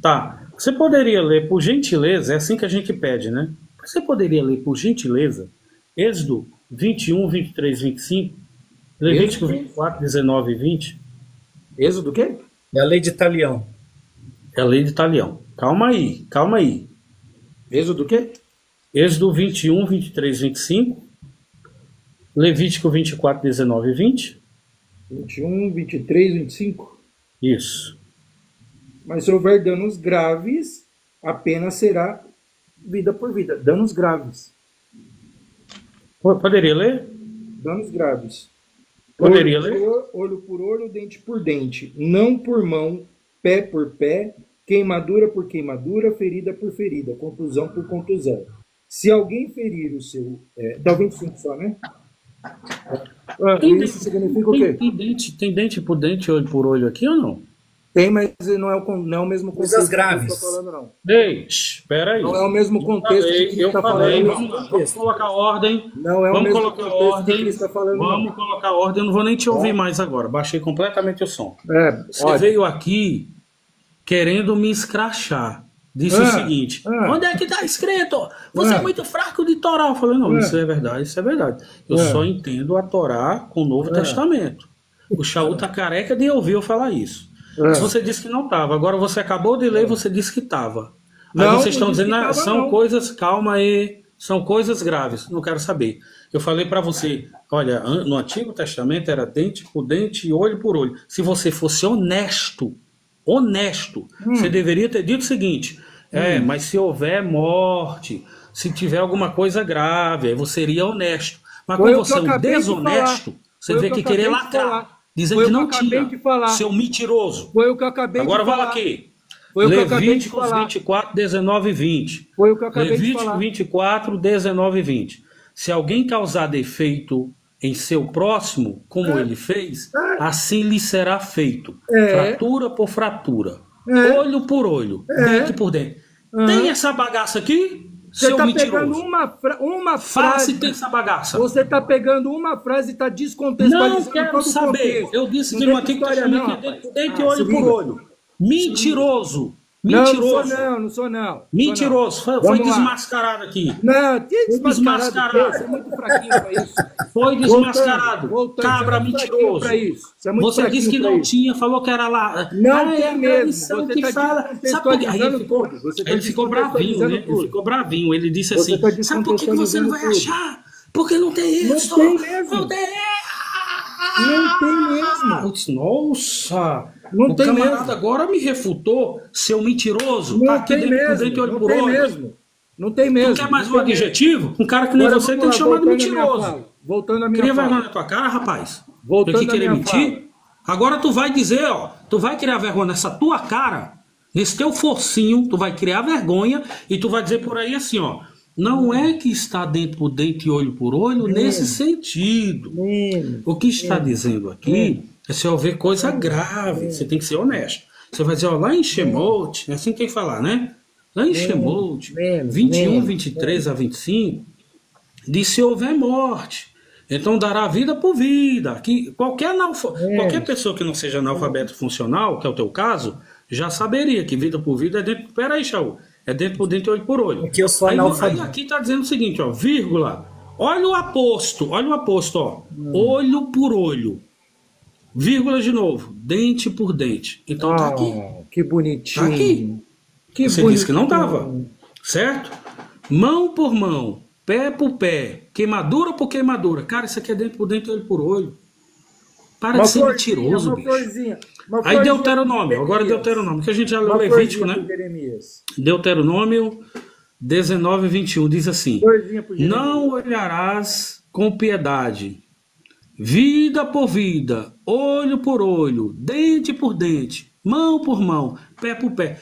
Tá. Você poderia ler, por gentileza, é assim que a gente pede, né? Você poderia ler, por gentileza, Êxodo 21, 23, 25, Levítico 24, 19 e 20. Êxodo o quê? É a lei de Talião. É a lei de Talião. Calma aí, calma aí. Êxodo o quê? Êxodo 21, 23, 25. Levítico 24, 19 e 20. 21, 23, 25. Isso. Mas se houver danos graves, a pena será vida por vida. Danos graves. Poderia ler? Danos graves. Poderia olho ler? olho por olho, dente por dente. Não por mão, pé por pé, queimadura por queimadura, ferida por ferida, contusão por contusão. Se alguém ferir o seu... dá o 25 só, né? Isso significa o quê? Tem dente por dente, olho por olho aqui ou não? Tem, mas não é o mesmo contexto Coisas graves. que eu estou falando, não. Ei, espera aí. Não é o mesmo contexto que ele está falando. Vamos colocar ordem. Não é o Vamos mesmo colocar contexto que ordem. ele está falando, não. Vamos colocar ordem. Eu não vou nem te ouvir mais agora. Baixei completamente o som. Você olha. veio aqui querendo me escrachar. Disse o seguinte: onde é que está escrito? Você é muito fraco de Torá. Eu falei: não, isso é verdade, isso é verdade. Eu só entendo a Torá com o Novo Testamento. O Shaul tá careca de ouvir eu falar isso. Você disse que não estava. Agora você acabou de ler e você disse que estava. Aí Não, vocês estão não disse dizendo: que tava, são não. coisas, calma aí, são coisas graves. Não quero saber. Eu falei para você: olha, no Antigo Testamento era dente por dente e olho por olho. Se você fosse honesto, você deveria ter dito o seguinte: mas se houver morte, se tiver alguma coisa grave, aí você seria honesto. Mas Foi quando o que você é eu um acabei de desonesto, falar. você Foi vê o que que eu querer acabei de lacrar. falar. Dizendo Foi que o não que eu acabei tinha. de falar. Seu mentiroso. Foi o que eu acabei Agora de falar. vamos aqui. Foi o que eu acabei de Levíticos falar. 24, 19 e 20. Foi o que eu acabei de Levítico falar. 24, 19 e 20. Se alguém causar defeito em seu próximo, como ele fez, assim lhe será feito. Fratura por fratura. Olho por olho. Dente por dente. Tem essa bagaça aqui, Você seu está mentiroso? pegando uma Fala se frase. tem essa bagaça. Você está pegando uma frase e está descontextualizando Não quero todo o saber. contexto. Eu disse Não que tem no Antigo história, Testamento não, é dente por rapaz. dente e olho se por liga. olho. Mentiroso. Não Mentiroso. não sou não. Mentiroso. Foi Vamos lá. desmascarado aqui. Não, que desmascarado. desmascarado. Você é muito fraquinho para isso. Foi desmascarado. Voltando, Cabra você é muito fraquinho mentiroso. pra isso. Você é muito Você disse que fraquinho não pra isso. tinha, falou que era lá. Não é tem a mesmo. tradição Você que tá fala. Sabe por quê? Aí descontextualizando ele ficou, tudo. Você tá aí ele ficou bravinho, né? descontextualizando Ele ficou bravinho. Ele disse Você assim: tá sabe por que você não vai descontextualizando achar? Porque não tem Não isso. tem mesmo. Não tem. Não tem mesmo. Eu disse, nossa, Não o tem camarada mesmo. agora me refutou, seu mentiroso. Não Tá aqui tem dentro por mesmo. dentro, olho Não por tem olho. mesmo. Não tem mesmo. Tu quer mais um Não tem mesmo. adjetivo? Um cara que nem Agora, você vamos tem lá, chamado voltando à minha mentiroso. fala. Voltando à minha Cria fala. vergonha na tua cara, rapaz. Voltando Tu aqui à querer minha mentir. Agora tu vai dizer, ó, tu vai criar vergonha nessa tua cara, nesse teu forcinho, tu vai criar vergonha e tu vai dizer por aí assim, ó, não é que está dente por dente e olho por olho nesse sentido. O que está dizendo aqui é se houver coisa grave, você tem que ser honesto. Você vai dizer, ó, lá em Shemot, é assim que tem que falar, né? Lá em Shemot, 21, 23 a 25, diz se houver morte. Então dará vida por vida. Que qualquer pessoa que não seja analfabeto funcional, que é o teu caso, já saberia que vida por vida é dentro. Peraí, Shaul. É dentro por dentro e olho por olho. Porque eu sou Aí analfabeto. aqui está dizendo o seguinte, ó, vírgula. Olha o aposto, ó. Olho por olho. Vírgula de novo. Dente por dente. Então tá aqui. Que bonitinho. Tá aqui. Que Você bonitinho. disse que não estava. Certo? Mão por mão. Pé por pé. Queimadura por queimadura. Cara, isso aqui é dente por dente e olho por olho. Para de ser mentiroso, bicho. Aí Deuteronômio. Agora Deuteronômio. Que a gente já leu Levítico, né? Deuteronômio 19, 21. Diz assim. Não olharás com piedade. Vida por vida, olho por olho, dente por dente, mão por mão, pé por pé.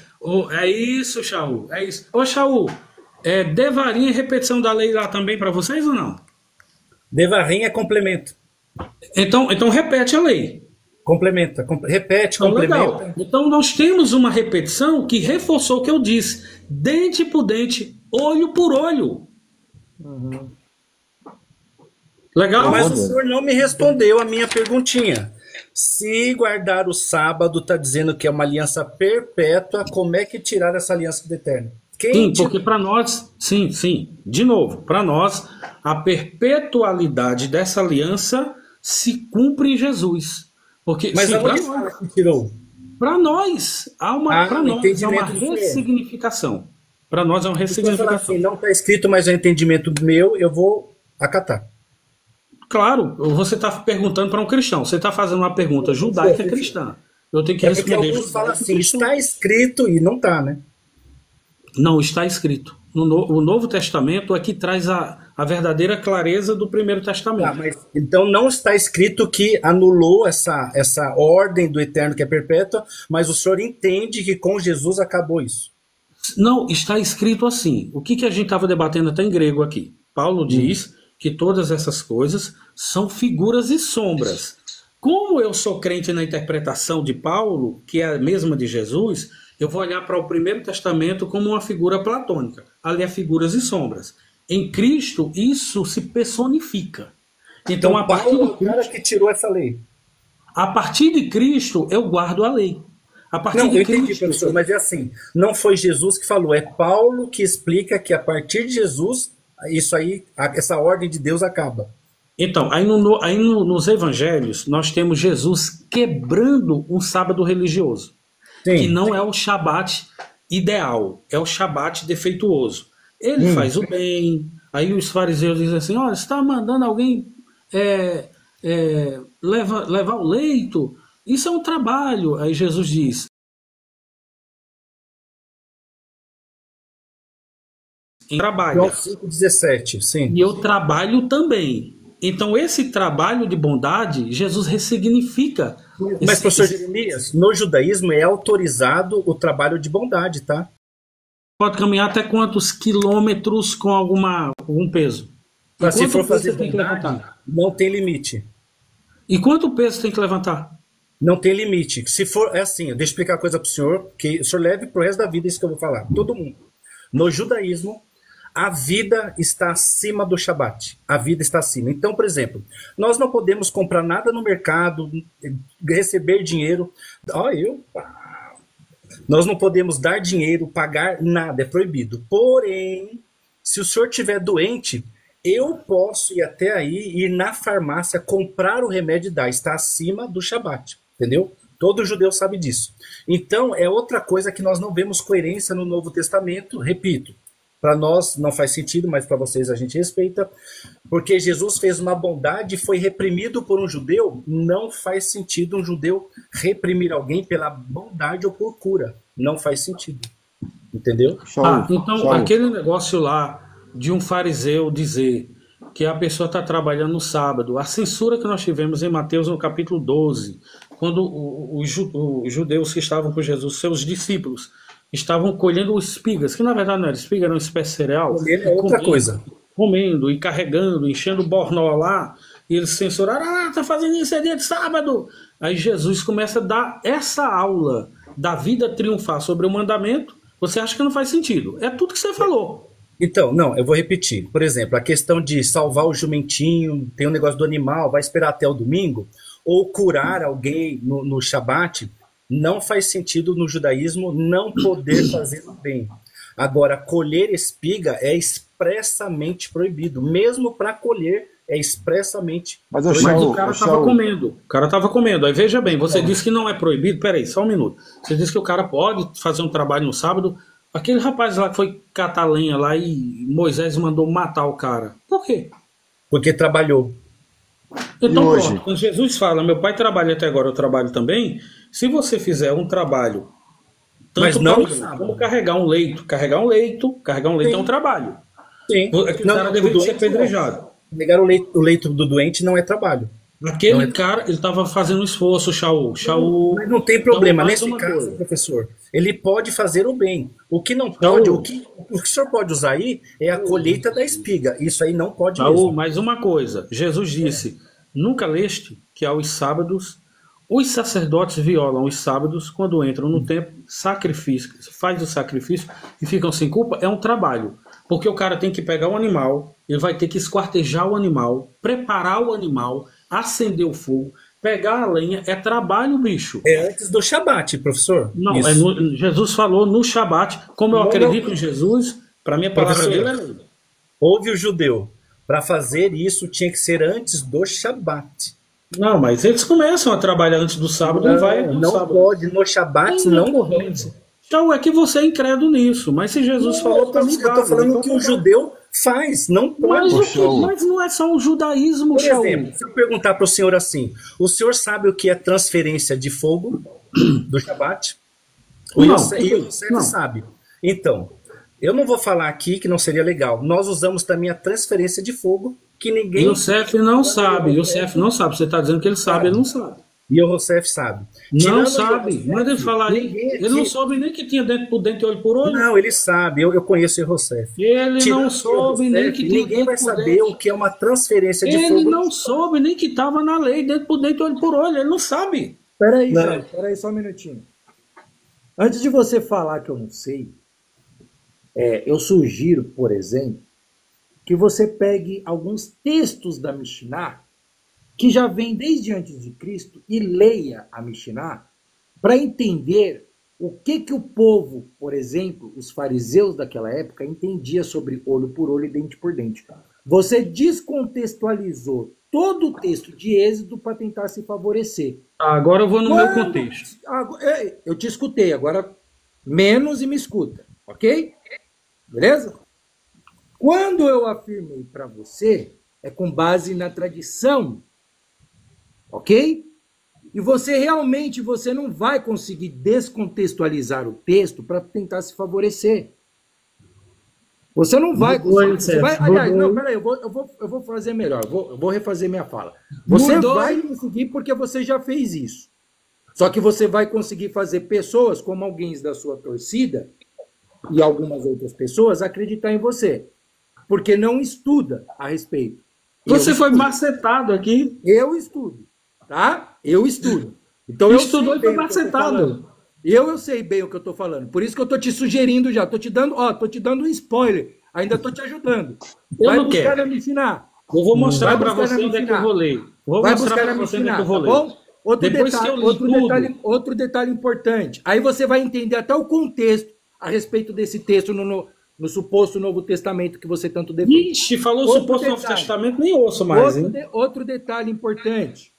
É isso, Shaul, é isso. Ô, Shaul, Devarim é repetição da lei lá também para vocês ou não? Devarim é complemento. Então repete a lei. Complementa. Repete, Então, complementa. legal. Então nós temos uma repetição que reforçou o que eu disse. Dente por dente, olho por olho. Legal? Mas o senhor não me respondeu a minha perguntinha. Se guardar o sábado está dizendo que é uma aliança perpétua, como é que tirar essa aliança do Eterno? Sim, porque para nós, sim, de novo, para nós, a perpetualidade dessa aliança se cumpre em Jesus. Porque, Mas sim, aonde fala que tirou? para nós, há uma, pra O nós, é uma entendimento diferente. ressignificação. Para nós é uma Se você falar ressignificação. assim, não está escrito, mas é um entendimento meu, eu vou acatar. Claro, você está perguntando para um cristão. Você está fazendo uma pergunta judaica cristã. Eu tenho que É porque responder. alguns falam judaico assim, cristão. está escrito e não está, né? Não, está escrito. O Novo Testamento é que traz a verdadeira clareza do Primeiro Testamento. Mas, então não está escrito que anulou essa ordem do eterno que é perpétua, mas o senhor entende que com Jesus acabou isso. Não, está escrito assim. O que a gente estava debatendo até em grego aqui? Paulo diz que todas essas coisas são figuras e sombras. Como eu sou crente na interpretação de Paulo, que é a mesma de Jesus, eu vou olhar para o Primeiro Testamento como uma figura platônica. Ali é figuras e sombras. Em Cristo, isso se personifica. Então, a partir Paulo é de o cara Cristo, que tirou essa lei. a partir de Cristo, eu guardo a lei. A partir Não, de eu entendi, Cristo, professor, mas é assim, não foi Jesus que falou, é Paulo que explica que a partir de Jesus, isso aí, essa ordem de Deus acaba. Então, nos evangelhos, nós temos Jesus quebrando um sábado religioso, que não é o Shabat ideal, é o Shabat defeituoso. Ele faz o bem, aí os fariseus dizem assim, olha, você está mandando alguém levar o leito, isso é um trabalho. Aí Jesus diz, trabalha. João 5,17, sim. E eu trabalho também. Então, esse trabalho de bondade, Jesus ressignifica. Mas, professor Jeremias, no judaísmo é autorizado o trabalho de bondade, tá? Pode caminhar até quantos quilômetros com algum peso? Mas se for fazer tem que bondade, levantar? não tem limite. E quanto peso tem que levantar? Não tem limite. Se for, é assim, deixa eu explicar uma coisa para o senhor, que o senhor leve pro resto da vida isso que eu vou falar. Todo mundo. No judaísmo, a vida está acima do Shabat. A vida está acima. Então, por exemplo, nós não podemos comprar nada no mercado, receber dinheiro. Nós não podemos dar dinheiro, pagar nada, é proibido. Porém, se o senhor estiver doente, eu posso ir até aí, ir na farmácia, comprar o remédio e dar. Está acima do Shabat, entendeu? Todo judeu sabe disso. Então, é outra coisa que nós não vemos coerência no Novo Testamento. Repito, para nós não faz sentido, mas para vocês a gente respeita. Porque Jesus fez uma bondade e foi reprimido por um judeu. Não faz sentido um judeu reprimir alguém pela bondade ou por cura. Não faz sentido. Entendeu? Então, aquele negócio lá de um fariseu dizer que a pessoa está trabalhando no sábado, a censura que nós tivemos em Mateus no capítulo 12, quando os judeus que estavam com Jesus, seus discípulos, estavam colhendo espigas, que na verdade não era espiga, era uma espécie de cereal. É outra coisa. Comendo e carregando, enchendo o bornó lá, e eles censuraram, tá fazendo isso, é dia de sábado. Aí Jesus começa a dar essa aula da vida triunfar sobre o mandamento. Você acha que não faz sentido? É tudo que você falou. Então, não, eu vou repetir. Por exemplo, a questão de salvar o jumentinho, tem um negócio do animal, vai esperar até o domingo, ou curar alguém no Shabat, não faz sentido no judaísmo não poder fazer o bem. Agora, colher espiga é expressamente proibido. Mesmo para colher, é expressamente proibido. Mas o cara estava comendo. O cara estava comendo. Aí veja bem, você disse que não é proibido. Peraí, só um minuto. Você disse que o cara pode fazer um trabalho no sábado. Aquele rapaz lá que foi catar lenha lá e Moisés mandou matar o cara. Por quê? Porque trabalhou. Então, pronto, quando Jesus fala, meu pai trabalha até agora, eu trabalho também. Se você fizer um trabalho, mas não como carregar um leito é um trabalho. Sim. Aquele cara deveria ser apedrejado. Negar o leito do doente não é trabalho. Aquele cara, ele estava fazendo um esforço, Shaul. Mas não tem problema. Então, nesse caso, professor, ele pode fazer o bem. O que não pode, o que o senhor pode usar aí é a colheita da espiga. Isso aí não pode mesmo. Mais uma coisa. Jesus disse, nunca leste que aos sábados, os sacerdotes violam os sábados quando entram no templo, faz o sacrifício e ficam sem culpa? É um trabalho. Porque o cara tem que pegar o animal, ele vai ter que esquartejar o animal, preparar o animal, acender o fogo, pegar a lenha, é trabalho, bicho. É antes do Shabat, professor. Não, Jesus falou no Shabat, como eu acredito em Jesus, para mim a palavra dele é lei. Houve o judeu. Para fazer isso tinha que ser antes do Shabat. Não, mas eles começam a trabalhar antes do sábado e vai no Não sábado. pode, no Shabat não pode. Então é que você é incrédulo nisso, mas se Jesus falou, Eu tá ligado. tô falando Então que o judeu faz, não pode. Mas não é só o judaísmo, Por Shaul. exemplo, se eu perguntar para o senhor assim, o senhor sabe o que é transferência de fogo do Shabat? O Não, Yosef não. sabe. Então, eu não vou falar aqui que não seria legal. Nós usamos também a transferência de fogo, que ninguém... Yosef não sabe. Yosef não sabe. Você está dizendo que ele sabe, ele não sabe. E o Yosef sabe. Não Tirando sabe. Yosef, Manda ele falar aí. ninguém Ele não aqui- soube nem que tinha dentro por dentro e olho por olho. Não, ele sabe. Eu conheço o Yosef. Ele Tirando não soube nem Yosef, que tinha ninguém vai dentro por saber dentro. o que é uma transferência de Ele fogo. não soube nem que estava na lei, dentro por dentro, olho por olho. Ele não sabe. Peraí, Não. Jorge, peraí só um minutinho. Antes de você falar que eu não sei, eu sugiro, por exemplo, que você pegue alguns textos da Mishnah, que já vem desde antes de Cristo, e leia a Mishnah para entender o que o povo, por exemplo, os fariseus daquela época, entendia sobre olho por olho e dente por dente. Você descontextualizou todo o texto de Êxodo para tentar se favorecer. Agora eu vou no meu Quando- contexto. Eu te escutei, agora menos e me escuta, ok? Beleza? Quando eu afirmei para você, é com base na tradição, ok? E você realmente não vai conseguir descontextualizar o texto para tentar se favorecer. Você não vai Mudou, conseguir. Você vai, Sérgio, aliás, mudou. não, peraí, eu vou fazer melhor, eu vou refazer minha fala. Você Mudou. vai conseguir porque você já fez isso. Só que você vai conseguir fazer pessoas, como alguém da sua torcida, e algumas outras pessoas, acreditar em você. Porque não estuda a respeito. Você Eu foi estudo. macetado aqui. Eu estudo, tá? Eu estudo. Então eu Estudou sei e foi bem o que eu tô macetado. falando. Eu sei bem o que eu tô falando. Por isso que eu tô te sugerindo já. Tô te dando um spoiler. Ainda tô te ajudando. Eu Vai não buscar quero. na Mishnah. Eu vou mostrar Vai para buscar você na onde é que eu Mishnah. vou ler. Vou Vai mostrar buscar para na você onde é Mishnah, que eu vou tá ler. bom? Outro Depois detalhe, que eu li outro detalhe importante. Aí você vai entender até o contexto a respeito desse texto no suposto Novo Testamento que você tanto defende. Ixi, falou Outro suposto Novo detalhe. Testamento, nem ouço mais, hein? Outro detalhe importante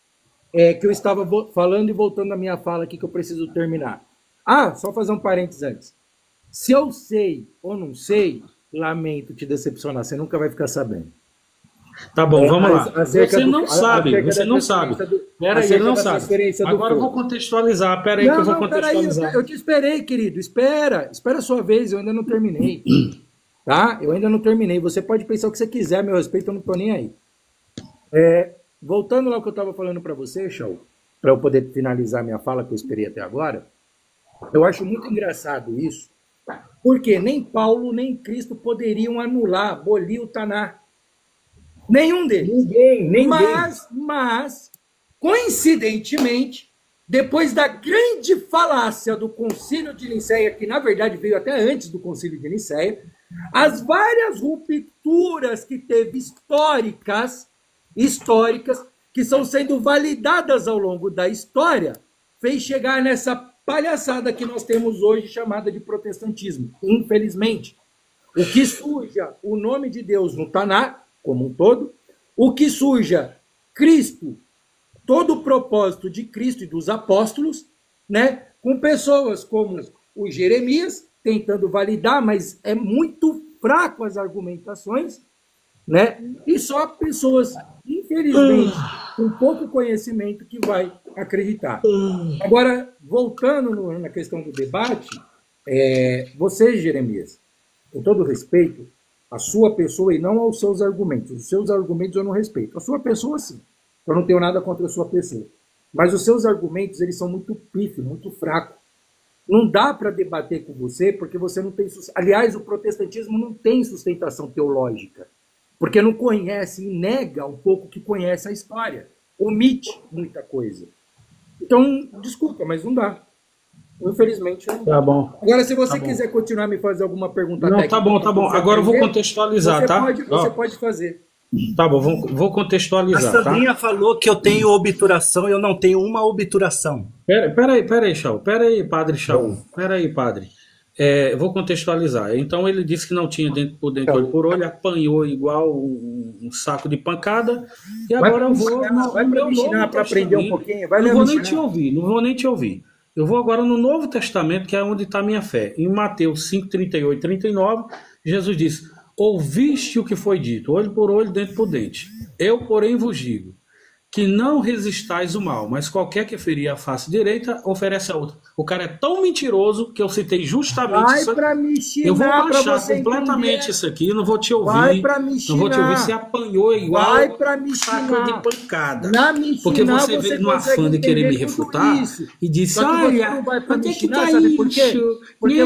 que eu estava falando e voltando na minha fala aqui que eu preciso terminar. Só fazer um parênteses antes. Se eu sei ou não sei, lamento te decepcionar, você nunca vai ficar sabendo. Tá bom, vamos lá. Acerca Você do- não sabe, acerca você da não sabe. transferência do- Pera aí, acerca ele não da sabe. transferência do Agora eu vou fogo. contextualizar. Pera aí que eu vou peraí, contextualizar. eu te esperei, querido. Espera a sua vez, eu ainda não terminei. Tá? Eu ainda não terminei. Você pode pensar o que você quiser, a meu respeito, eu não tô nem aí. Voltando lá ao que eu estava falando para você, Shaul, para eu poder finalizar minha fala que eu esperei até agora, eu acho muito engraçado isso, porque nem Paulo nem Cristo poderiam anular, abolir o Taná. Nenhum deles. Ninguém. Mas, coincidentemente, depois da grande falácia do Concílio de Nicéia, que na verdade veio até antes do Concílio de Nicéia, as várias rupturas que teve históricas, que estão sendo validadas ao longo da história, fez chegar nessa palhaçada que nós temos hoje chamada de protestantismo, infelizmente. O que suja o nome de Deus no Taná, como um todo, o que suja Cristo, todo o propósito de Cristo e dos apóstolos, né, com pessoas como o Jeremias, tentando validar, mas é muito fraco as argumentações, né, e só pessoas, infelizmente, com pouco conhecimento que vai acreditar. Agora, voltando na questão do debate, você, Jeremias, com todo respeito, a sua pessoa e não aos seus argumentos. Os seus argumentos eu não respeito. A sua pessoa, sim. Eu não tenho nada contra a sua pessoa. Mas os seus argumentos, eles são muito pífios, muito fracos. Não dá para debater com você porque você não tem... Aliás, o protestantismo não tem sustentação teológica. Porque não conhece e nega um pouco que conhece a história. Omite muita coisa. Então, desculpa, mas não dá. Infelizmente, não dá. Tá bom. Agora, se você quiser continuar a me fazer alguma pergunta Não, técnica... tá bom, tá bom. você Agora eu vou entender, contextualizar, tá? Você pode fazer. Tá bom, vou A contextualizar, tá? Sandrinha falou que eu tenho obturação e eu não tenho uma obturação. Pera aí, Shaul. Pera aí, padre Shaul. Pera aí, padre. Eu vou contextualizar. Então ele disse que não tinha dente por dente, olho por olho, apanhou igual um saco de pancada, e agora eu vou vai no para meu me ensinar Novo para aprender um Testamento. pouquinho. Vai Não lá vou me nem te ensinar. ouvir, não vou nem te ouvir. Eu vou agora no Novo Testamento, que é onde está a minha fé. Em Mateus 5, 38 e 39, Jesus disse: ouviste o que foi dito, olho por olho, dente por dente. Eu, porém, vos digo que não resistais o mal, mas qualquer que ferir a face direita, oferece a outra. O cara é tão mentiroso que eu citei justamente Vai isso. para me Eu vou ensinar para baixar você completamente entender. isso aqui, não vou te Vai ouvir. para me Não vou te ouvir, ensinar. você apanhou igual Vai para me saco de ensinar. pancada. Na me Porque ensinar você você veio no consegue afã de querer me entender tudo refutar isso. e disse: Só que você olha, não vai para me onde é que ensinar, tá sabe por quê? isso? Porque